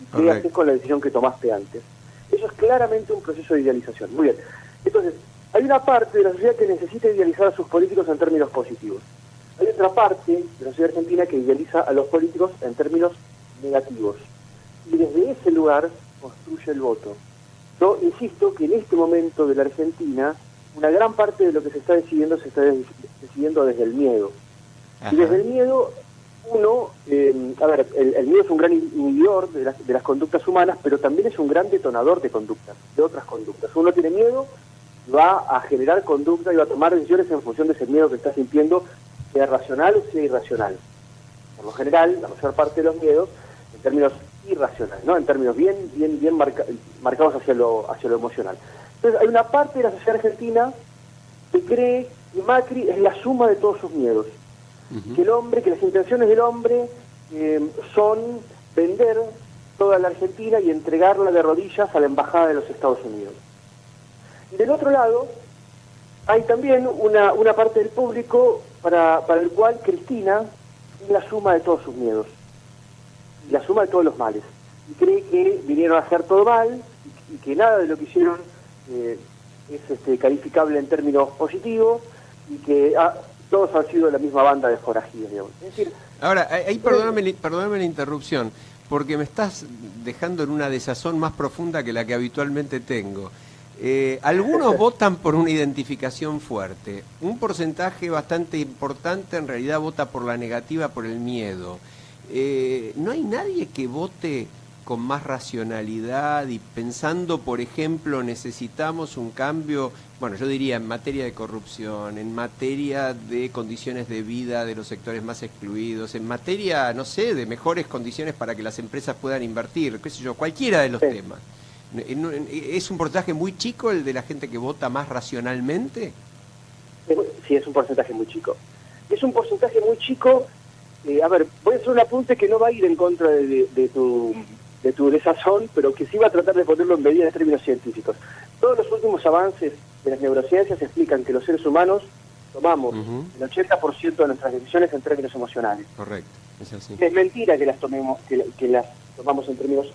Y qué haces con la decisión que tomaste antes. Eso es claramente un proceso de idealización. Muy bien. Entonces, hay una parte de la sociedad que necesita idealizar a sus políticos en términos positivos. Hay otra parte de la sociedad argentina que idealiza a los políticos en términos negativos. Y desde ese lugar construye el voto. Yo insisto que en este momento de la Argentina, una gran parte de lo que se está decidiendo desde el miedo. Ajá. Y desde el miedo, el miedo es un gran inhibidor de las conductas humanas, pero también es un gran detonador de conductas, de otras conductas. Uno tiene miedo, va a generar conducta y va a tomar decisiones en función de ese miedo que está sintiendo, sea racional o sea irracional. Por lo general, la mayor parte de los miedos, en términos irracionales, ¿no? En términos bien marcados hacia lo emocional. Entonces, hay una parte de la sociedad argentina que cree que Macri es la suma de todos sus miedos. Que las intenciones del hombre son vender toda la Argentina y entregarla de rodillas a la embajada de los Estados Unidos. Y del otro lado, hay también una parte del público para el cual Cristina es la suma de todos sus miedos, y la suma de todos los males. Y cree que vinieron a hacer todo mal y que nada de lo que hicieron es calificable en términos positivos y que todos han sido de la misma banda de forajidos, digamos. Es decir, ahora, ahí perdóname la interrupción, porque me estás dejando en una desazón más profunda que la que habitualmente tengo. Algunos votan por una identificación fuerte. Un porcentaje bastante importante en realidad vota por la negativa, por el miedo. ¿No hay nadie que vote con más racionalidad y pensando, por ejemplo, necesitamos un cambio, bueno, yo diría en materia de corrupción, en materia de condiciones de vida de los sectores más excluidos, en materia, no sé, de mejores condiciones para que las empresas puedan invertir, qué sé yo, cualquiera de los temas? ¿Es un porcentaje muy chico el de la gente que vota más racionalmente? Sí, es un porcentaje muy chico. Es un porcentaje muy chico. Voy a hacer un apunte que no va a ir en contra de tu desazón, pero que sí va a tratar de ponerlo en medida en términos científicos. Todos los últimos avances de las neurociencias explican que los seres humanos tomamos el 80% de nuestras decisiones en términos emocionales. Correcto, es así. Es mentira que las tomamos en términos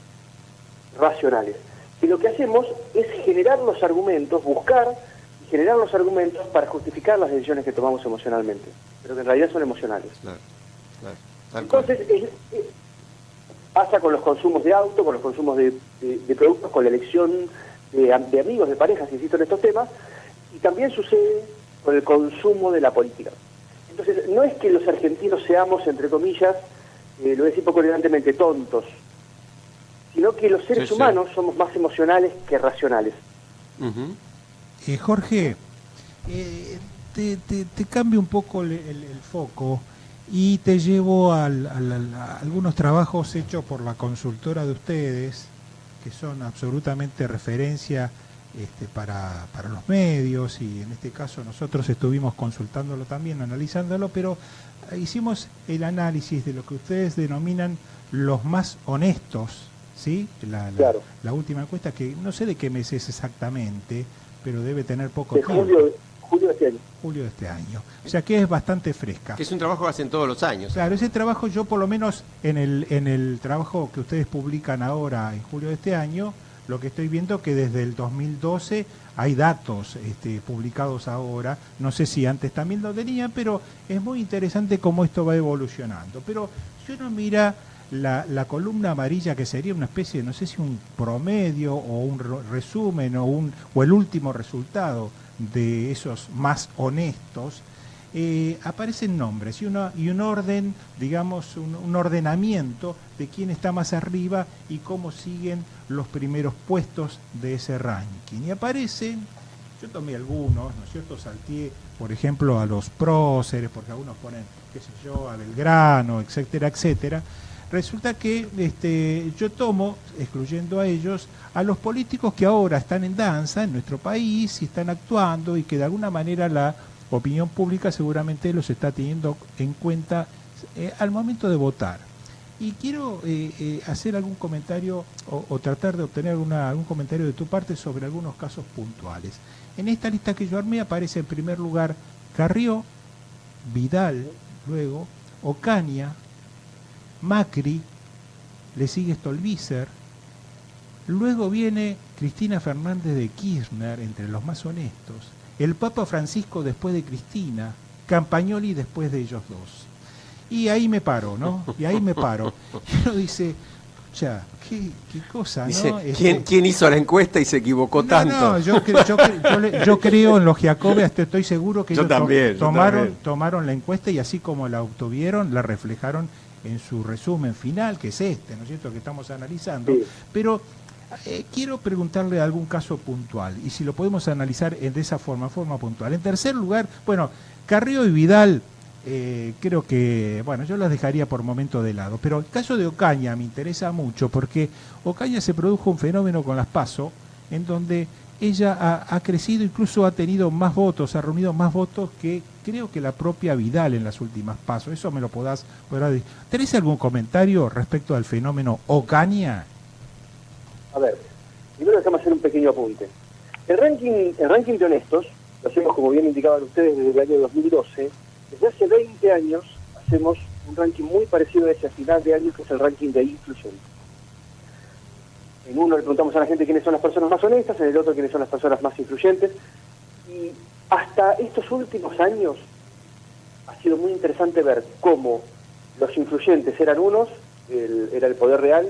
racionales. Y lo que hacemos es generar los argumentos, buscar y generar los argumentos para justificar las decisiones que tomamos emocionalmente, pero que en realidad son emocionales. Claro. Entonces, pasa con los consumos de auto, con los consumos de productos, con la elección de amigos, de parejas, insisto en estos temas, y también sucede con el consumo de la política. Entonces, no es que los argentinos seamos, entre comillas, lo voy a decir poco elegantemente, tontos, sino que los seres humanos somos más emocionales que racionales. Jorge, te cambio un poco el foco y te llevo a algunos trabajos hechos por la consultora de ustedes, que son absolutamente referencia para los medios, y en este caso nosotros estuvimos consultándolo también, analizándolo, pero hicimos el análisis de lo que ustedes denominan los más honestos, ¿sí? Claro. La última encuesta, que no sé de qué mes es exactamente, pero debe tener poco tiempo. Julio de este año. Julio de este año. O sea que es bastante fresca. Que es un trabajo que hacen todos los años. Claro, ese trabajo yo por lo menos en el trabajo que ustedes publican ahora en julio de este año, lo que estoy viendo que desde el 2012 hay datos publicados ahora, no sé si antes también lo tenían, pero es muy interesante cómo esto va evolucionando. Pero si uno mira la columna amarilla, que sería una especie de, no sé si un promedio o un resumen o el último resultado de esos más honestos, aparecen nombres y un orden, digamos, un ordenamiento de quién está más arriba y cómo siguen los primeros puestos de ese ranking. Y aparecen, yo tomé algunos, ¿no es cierto? Salteé, por ejemplo, a los próceres, porque algunos ponen, qué sé yo, a Belgrano, etcétera, etcétera. Resulta que yo tomo, excluyendo a ellos, a los políticos que ahora están en danza en nuestro país y están actuando, y que de alguna manera la opinión pública seguramente los está teniendo en cuenta al momento de votar. Y quiero hacer algún comentario o tratar de obtener algún comentario de tu parte sobre algunos casos puntuales. En esta lista que yo armé aparece en primer lugar Carrió, Vidal, luego Ocaña, Macri, le sigue Stolbizer, luego viene Cristina Fernández de Kirchner, entre los más honestos, el Papa Francisco después de Cristina, Campagnoli después de ellos dos. Y ahí me paro, ¿no? Y ahí me paro. Y uno dice, ya, qué cosa, dice, ¿no? ¿Quién hizo la encuesta y se equivocó tanto? No, yo creo en los Giacobbe, estoy seguro que ellos tomaron la encuesta y así como la obtuvieron, la reflejaron en su resumen final, que es ¿no es cierto?, que estamos analizando. Sí. Pero quiero preguntarle algún caso puntual, y si lo podemos analizar de esa forma puntual. En tercer lugar, bueno, Carrió y Vidal, creo que, bueno, yo las dejaría por momento de lado, pero el caso de Ocaña me interesa mucho, porque Ocaña se produjo un fenómeno con las PASO, en donde ella ha crecido, incluso ha tenido más votos, ha reunido más votos que creo que la propia Vidal en las últimas PASO. Eso me lo podrás decir. ¿Tenés algún comentario respecto al fenómeno Ocaña? A ver, primero déjame hacer un pequeño apunte. El ranking de honestos, lo hacemos como bien indicaban ustedes desde el año 2012, desde hace 20 años hacemos un ranking muy parecido a ese a final de año, que es el ranking de influyentes. En uno le preguntamos a la gente quiénes son las personas más honestas, en el otro quiénes son las personas más influyentes, y hasta estos últimos años ha sido muy interesante ver cómo los influyentes eran unos, era el poder real,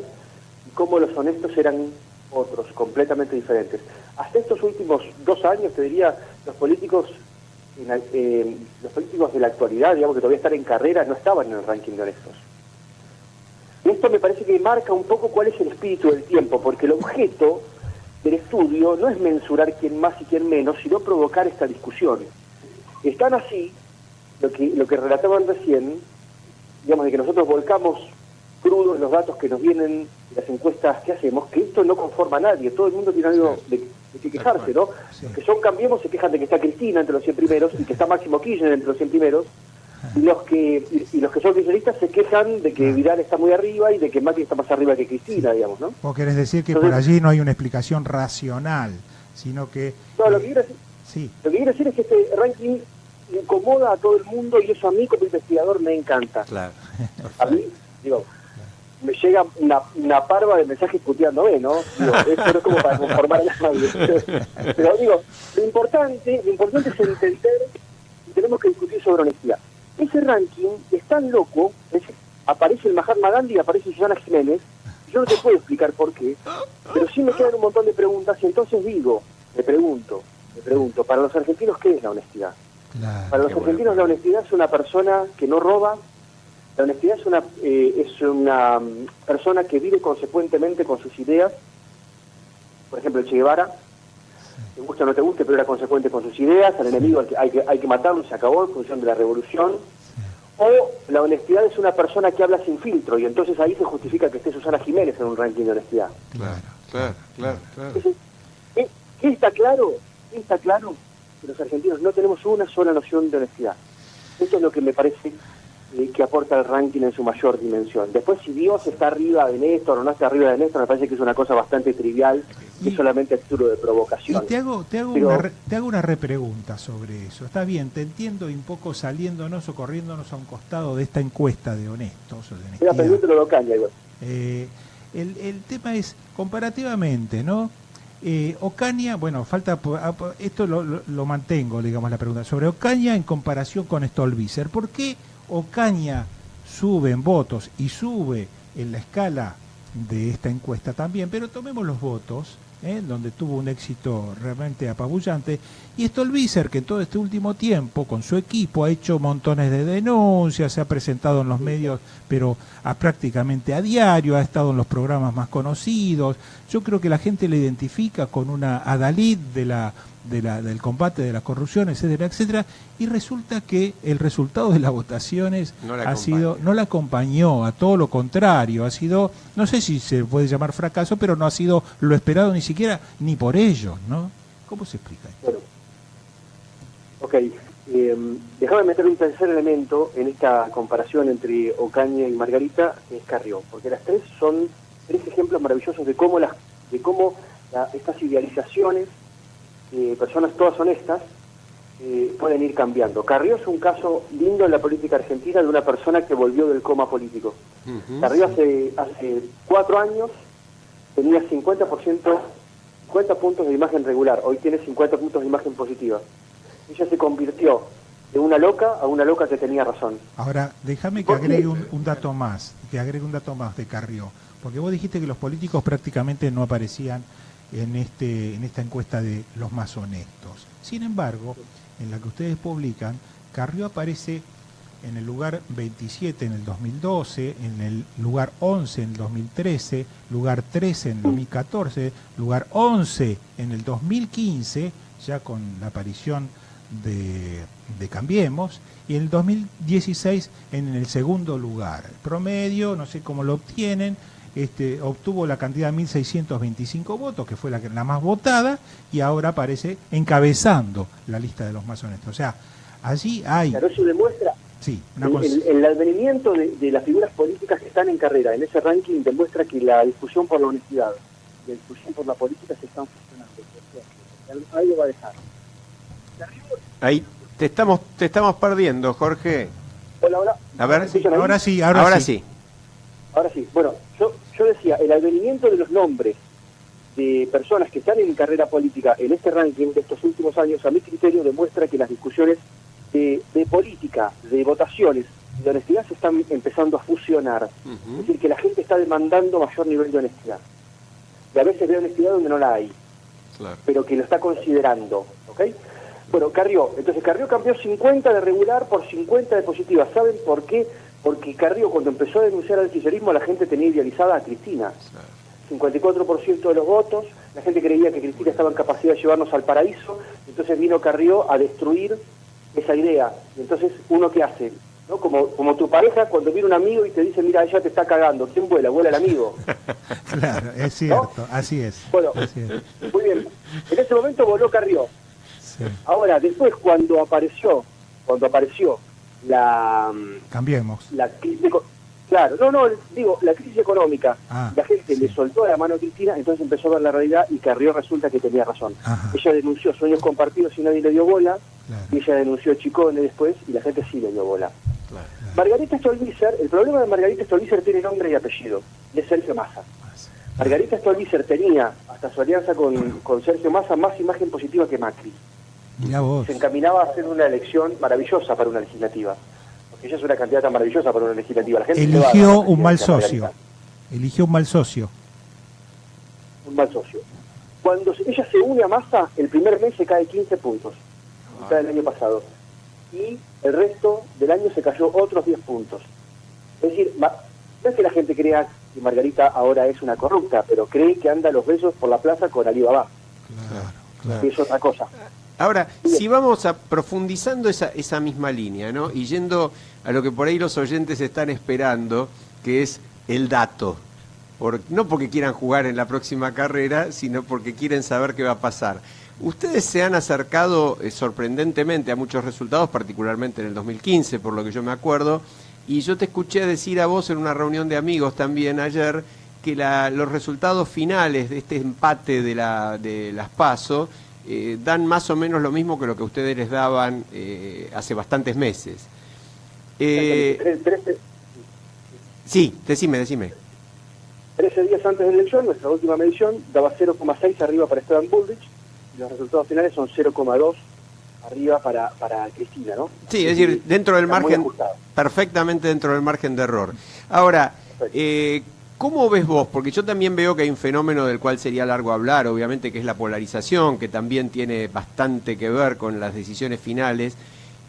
y cómo los honestos eran otros, completamente diferentes. Hasta estos últimos 2 años, te diría, los políticos de la actualidad, digamos, que todavía están en carrera, no estaban en el ranking de honestos. Y esto me parece que marca un poco cuál es el espíritu del tiempo, porque el objeto del estudio no es mensurar quién más y quién menos, sino provocar esta discusión. Están así, lo que relataban recién, digamos, de que nosotros volcamos crudos los datos que nos vienen de las encuestas que hacemos, que esto no conforma a nadie, todo el mundo tiene algo de que quejarse, ¿no? Sí. Los que son Cambiemos se quejan de que está Cristina entre los 100 primeros y que está Máximo Kirchner entre los 100 primeros, y los que son kirchneristas se quejan de que Vidal está muy arriba y de que Macri está más arriba que Cristina, sí, digamos, ¿no? Vos querés decir que entonces, por allí no hay una explicación racional, sino que... No, lo que quiero decir es que este ranking incomoda a todo el mundo, y eso a mí como investigador me encanta. Claro. A mí, digo, me llega una parva de mensajes puteándome, ¿no? Digo, esto no es como para conformar a nadie. Pero digo, lo importante es entender y tenemos que discutir sobre honestidad. Ese ranking es tan loco, aparece el Mahatma Gandhi y aparece Susana Jiménez, yo no te puedo explicar por qué, pero sí me quedan un montón de preguntas, y entonces me pregunto, para los argentinos, ¿qué es la honestidad? Claro, para los argentinos la honestidad es una persona que no roba, la honestidad es una persona que vive consecuentemente con sus ideas. Por ejemplo, el Che Guevara, te guste o no te guste, pero era consecuente con sus ideas, al enemigo hay que matarlo, se acabó en función de la revolución. O la honestidad es una persona que habla sin filtro, y entonces ahí se justifica que esté Susana Jiménez en un ranking de honestidad. Claro. Claro. Entonces, ¿qué está claro? Está claro que los argentinos no tenemos una sola noción de honestidad. Eso es lo que me parece que aporta el ranking en su mayor dimensión. Después, si Dios está arriba de Néstor o no está arriba de Néstor, me parece que es una cosa bastante trivial, y es solamente a título de provocación. Y te hago una repregunta sobre eso. Está bien, te entiendo, y un poco saliéndonos o corriéndonos a un costado de esta encuesta de honestos o de honestidad. Era pendiente lo Ocaña, igual. El tema es, comparativamente, ¿no? Ocaña, bueno, falta, esto lo mantengo, digamos, la pregunta, sobre Ocaña en comparación con Stolbizer. ¿Por qué Ocaña sube en votos y sube en la escala de esta encuesta también? Pero tomemos los votos, donde tuvo un éxito realmente apabullante, y Stolbizer, que en todo este último tiempo con su equipo ha hecho montones de denuncias, se ha presentado en los medios, pero prácticamente a diario, ha estado en los programas más conocidos. Yo creo que la gente le identifica con una adalid del combate de la corrupción, etcétera, etcétera, y resulta que el resultado de las votaciones no la acompañó, a todo lo contrario, ha sido, no sé si se puede llamar fracaso, pero no ha sido lo esperado ni siquiera ni por ellos, ¿no? ¿Cómo se explica esto? Bueno, ok, déjame meter un tercer elemento en esta comparación entre Ocaña y Margarita, que es Carrió, porque las tres son tres ejemplos maravillosos de cómo estas idealizaciones, personas todas honestas, pueden ir cambiando. Carrió es un caso lindo en la política argentina de una persona que volvió del coma político. Carrió hace 4 años tenía 50 puntos de imagen regular, hoy tiene 50 puntos de imagen positiva. Ella se convirtió de una loca a una loca que tenía razón. Ahora, déjame que agregue un dato más, de Carrió, porque vos dijiste que los políticos prácticamente no aparecían en esta encuesta de los más honestos. Sin embargo, en la que ustedes publican, Carrió aparece en el lugar 27 en el 2012, en el lugar 11 en el 2013, lugar 13 en el 2014, lugar 11 en el 2015, ya con la aparición de Cambiemos, y en el 2016 en el segundo lugar. El promedio, no sé cómo lo obtienen, obtuvo la cantidad de 1.625 votos, que fue la más votada, y ahora aparece encabezando la lista de los más honestos. O sea, allí hay... Claro, eso demuestra... Sí, el advenimiento de las figuras políticas que están en carrera en ese ranking demuestra que la discusión por la honestidad y la discusión por la política se están fusionando. Ahí lo va a dejar. Ahí te estamos perdiendo, Jorge. Hola. A ver, ahora sí. Ahora sí. Bueno, yo decía, el advenimiento de los nombres de personas que están en carrera política en este ranking de estos últimos años, a mi criterio, demuestra que las discusiones de política, de votaciones, de honestidad se están empezando a fusionar. Es decir, que la gente está demandando mayor nivel de honestidad. Y a veces de honestidad donde no la hay, pero que lo está considerando. ¿Ok? Bueno, Carrió cambió 50 de regular por 50 de positiva. ¿Saben por qué? Porque Carrió, cuando empezó a denunciar al kirchnerismo, la gente tenía idealizada a Cristina. 54% de los votos, la gente creía que Cristina estaba en capacidad de llevarnos al paraíso, entonces vino Carrió a destruir esa idea. Entonces, ¿uno qué hace? ¿No? Como tu pareja cuando viene un amigo y te dice, mira, ella te está cagando, ¿quién vuela? Vuela el amigo. Claro, es cierto, ¿no? Así es. Bueno, así es. Muy bien. En ese momento voló Carrió. Sí. Ahora, después, cuando apareció la... Cambiemos. La crisis, claro, la crisis económica, la gente le soltó la mano a Cristina, entonces empezó a ver la realidad y Carrió resulta que tenía razón. Ajá. Ella denunció sueños compartidos y nadie le dio bola, Claro. y ella denunció Chicone después y la gente sí le dio bola. Claro. Margarita Stolbizer, el problema de Margarita Stolbizer tiene nombre y apellido, y es Sergio Massa. Margarita Stolbizer tenía, hasta su alianza con Sergio Massa, más imagen positiva que Macri. Mirá vos. Se encaminaba a hacer una elección maravillosa para una legislativa. Porque ella es una candidata maravillosa para una legislativa. La gente eligió un mal socio. Eligió un mal socio. Un mal socio. Cuando ella se une a Massa, el primer mes se cae 15 puntos. Mitad del año pasado. Y el resto del año se cayó otros 10 puntos. Es decir, no es que la gente crea que Margarita ahora es una corrupta, pero cree que anda a los besos por la plaza con Alibaba. Claro. Que es otra cosa. Ahora, si vamos a profundizando esa misma línea, ¿no? Y yendo a lo que por ahí los oyentes están esperando, que es el dato. no porque quieran jugar en la próxima carrera, sino porque quieren saber qué va a pasar. Ustedes se han acercado sorprendentemente a muchos resultados, particularmente en el 2015, por lo que yo me acuerdo, y yo te escuché decir a vos en una reunión de amigos también ayer que los resultados finales de este empate de las PASO dan más o menos lo mismo que lo que ustedes les daban hace bastantes meses. Sí, decime. 13 días antes de la elección, nuestra última medición daba 0,6 arriba para Esteban Bullrich, y los resultados finales son 0,2 arriba para Cristina, ¿no? Sí, es decir, dentro del margen, perfectamente dentro del margen de error. Ahora, ¿cómo ves vos? Porque yo también veo que hay un fenómeno del cual sería largo hablar, obviamente, que es la polarización, que también tiene bastante que ver con las decisiones finales,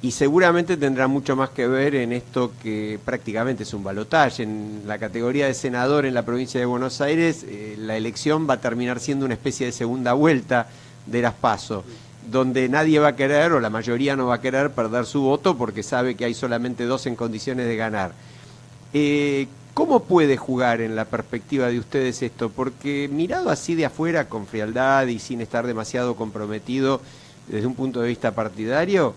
y seguramente tendrá mucho más que ver en esto que prácticamente es un balotaje. En la categoría de senador en la provincia de Buenos Aires, la elección va a terminar siendo una especie de segunda vuelta de las PASO, donde nadie va a querer, o la mayoría no va a querer, perder su voto porque sabe que hay solamente 2 en condiciones de ganar. ¿Cómo puede jugar en la perspectiva de ustedes esto? Porque mirado así de afuera, con frialdad y sin estar demasiado comprometido desde un punto de vista partidario,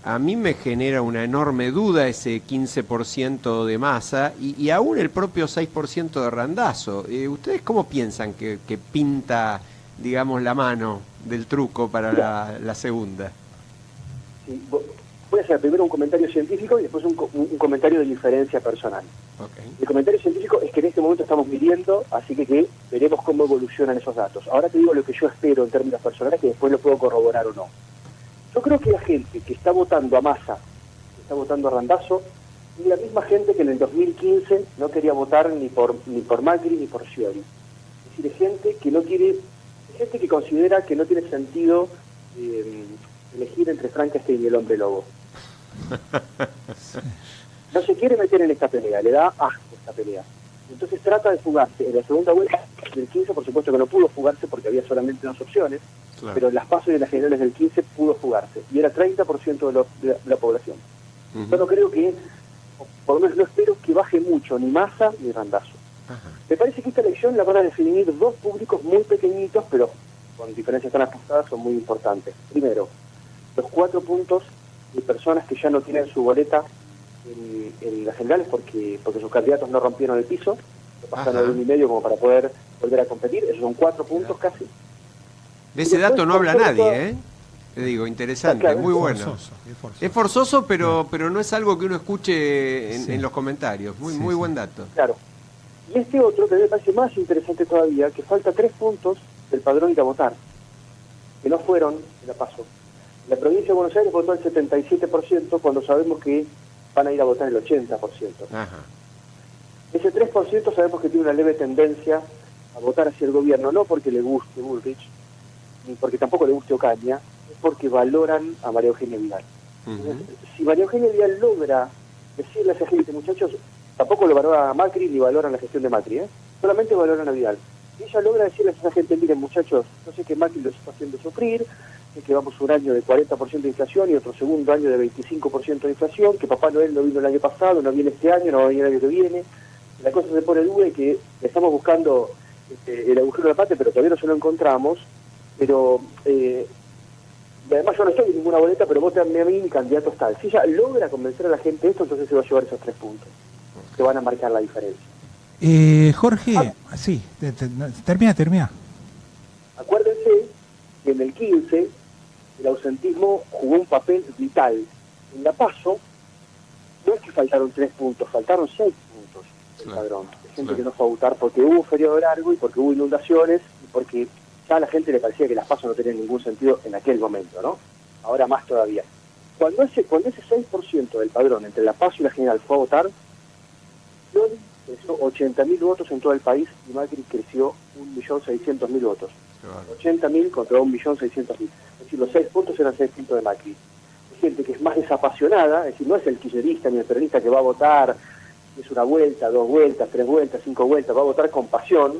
a mí me genera una enorme duda ese 15% de Massa y aún el propio 6% de Randazzo. ¿Ustedes cómo piensan que pinta, digamos, la mano del truco para la segunda? Sí, voy a hacer primero un comentario científico y después un comentario de diferencia personal. Okay. El comentario científico es que en este momento estamos midiendo, así que veremos cómo evolucionan esos datos. Ahora te digo lo que yo espero en términos personales, que después lo puedo corroborar o no. Yo creo que la gente que está votando a Massa, que está votando a Randazzo, es la misma gente que en el 2015 no quería votar ni por Macri ni por Scioli. Es decir, es gente que no quiere, es gente que considera que no tiene sentido elegir entre Frankenstein y el hombre lobo. No se quiere meter en esta pelea, le da asco esta pelea. Entonces trata de fugarse. En la segunda vuelta del 15, por supuesto que no pudo fugarse porque había solamente 2 opciones, claro. Pero en las PASO y en las generales del 15 pudo fugarse. Y era 30% de la población. Yo no creo que, por lo menos no espero que baje mucho ni Massa ni Randazzo. Me parece que esta elección la van a definir 2 públicos muy pequeñitos, pero con diferencias tan ajustadas, son muy importantes. Primero, los 4 puntos de personas que ya no tienen su boleta en las generales porque sus candidatos no rompieron el piso, pasaron al 1,5 como para poder volver a competir. Esos son 4 puntos casi. De ese dato no habla nadie, Te digo, interesante, claro, muy bueno. Es forzoso, pero no es algo que uno escuche en los comentarios. Muy buen dato. Claro. Y este otro, que me parece más interesante todavía, que falta 3 puntos del padrón ir a votar, que no fueron en la PASO. La provincia de Buenos Aires votó el 77% cuando sabemos que van a ir a votar el 80%. Ajá. Ese 3% sabemos que tiene una leve tendencia a votar hacia el gobierno, no porque le guste Bullrich, ni porque tampoco le guste Ocaña, es porque valoran a María Eugenia Vidal. Si María Eugenia Vidal logra decirle a esa gente, muchachos, tampoco lo valora a Macri ni valoran la gestión de Macri, solamente valoran a Vidal. Si ella logra decirles a esa gente, miren muchachos, yo sé que Macri los está haciendo sufrir, sé que vamos un año de 40% de inflación y otro segundo año de 25% de inflación, que Papá Noel no vino el año pasado, no viene este año, no va a venir el año que viene. La cosa se pone dura y que estamos buscando el agujero de la pata, pero todavía no se lo encontramos. Pero además yo no estoy en ninguna boleta, pero votenme a mí, mi candidato está. Si ella logra convencer a la gente de esto, entonces se va a llevar esos 3 puntos, que van a marcar la diferencia. Jorge, sí, termina. Acuérdense que en el 15 el ausentismo jugó un papel vital. En la PASO no es que faltaron 3 puntos, faltaron 6 puntos del padrón. Hay gente que no fue a votar porque hubo un feriado largo y porque hubo inundaciones y porque ya a la gente le parecía que las PASO no tenían ningún sentido en aquel momento, ¿no? Ahora más todavía. Cuando ese 6% del padrón entre la PASO y la general fue a votar, Scioli creció 80.000 votos en todo el país y Macri creció 1.600.000 votos. 80.000 contra 1.600.000. Es decir, los 6 puntos eran 6 puntos de Macri. Hay gente que es más desapasionada, es decir, no es el kirchnerista ni el peronista que va a votar, es una vuelta, 2 vueltas, 3 vueltas, 5 vueltas, va a votar con pasión,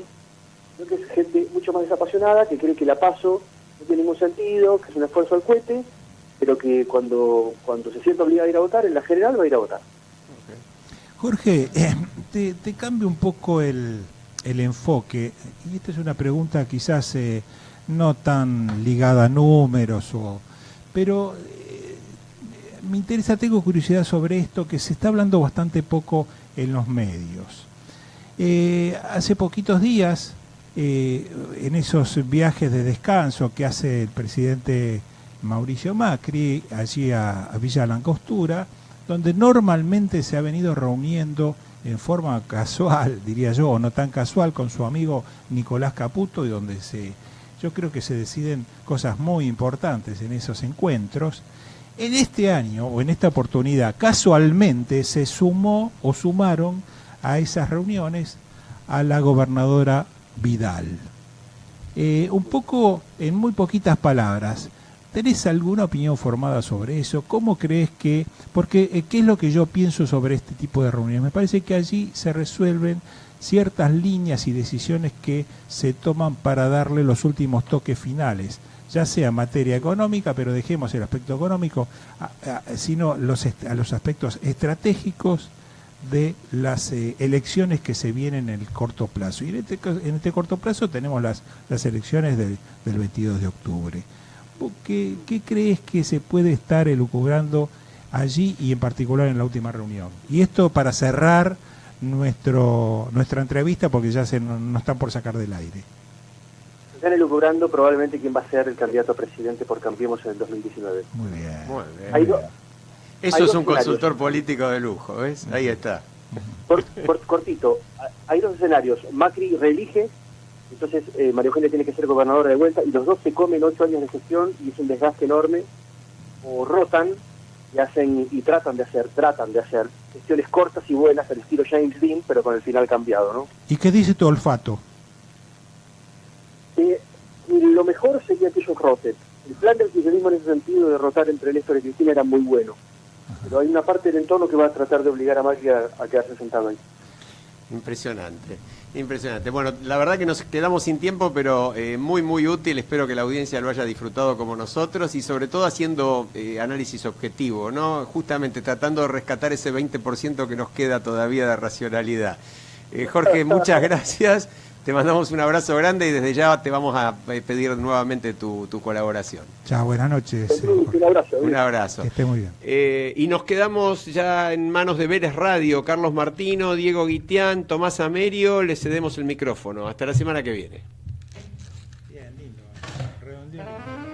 sino que es gente mucho más desapasionada, que cree que la PASO no tiene ningún sentido, que es un esfuerzo al cohete, pero que cuando se siente obligada a ir a votar, en la general va a ir a votar. Jorge, te cambio un poco el el enfoque, y esta es una pregunta quizás no tan ligada a números, pero me interesa, tengo curiosidad sobre esto, que se está hablando bastante poco en los medios. Hace poquitos días, en esos viajes de descanso que hace el presidente Mauricio Macri, allí a Villa Langostura, donde normalmente se ha venido reuniendo en forma casual, diría yo, o no tan casual, con su amigo Nicolás Caputo, y donde yo creo que se deciden cosas muy importantes en esos encuentros. En este año, o en esta oportunidad, casualmente se sumaron a esas reuniones a la gobernadora Vidal. Un poco, en muy poquitas palabras, ¿tenés alguna opinión formada sobre eso? ¿Cómo crees que...? Porque, ¿qué es lo que yo pienso sobre este tipo de reuniones? Me parece que allí se resuelven ciertas líneas y decisiones que se toman para darle los últimos toques finales, ya sea en materia económica, pero dejemos el aspecto económico, sino a los aspectos estratégicos de las elecciones que se vienen en el corto plazo. Y en este corto plazo tenemos las elecciones del 22 de octubre. ¿Qué crees que se puede estar elucubrando allí y en particular en la última reunión? Y esto para cerrar nuestra entrevista, porque ya no están por sacar del aire. Están elucubrando probablemente quién va a ser el candidato a presidente por Cambiemos en el 2019. Muy bien. Muy bien. Eso es un consultor político de lujo, ¿ves? Ahí está. Cortito, hay dos escenarios. Macri reelige, entonces María Eugenia tiene que ser gobernadora de vuelta, y los dos se comen 8 años de gestión y es un desgaste enorme, o rotan y tratan de hacer gestiones cortas y buenas al estilo James Dean, pero con el final cambiado, ¿no? ¿Y qué dice tu olfato? Lo mejor sería que ellos roten. El plan del kirchnerismo en ese sentido de rotar entre Néstor y Cristina era muy bueno. Pero hay una parte del entorno que va a tratar de obligar a Macri a quedarse sentado ahí. Impresionante. Bueno, la verdad que nos quedamos sin tiempo, pero muy, muy útil. Espero que la audiencia lo haya disfrutado como nosotros y sobre todo haciendo análisis objetivo, ¿no? Justamente tratando de rescatar ese 20% que nos queda todavía de racionalidad. Jorge, muchas gracias. Te mandamos un abrazo grande y desde ya te vamos a pedir nuevamente tu colaboración. Chao, buenas noches. Un abrazo. Un abrazo. Que esté muy bien. Y nos quedamos ya en manos de Vélez Radio. Carlos Martino, Diego Guitián, Tomás Amerio, le cedemos el micrófono. Hasta la semana que viene. Bien, lindo. Redondeado.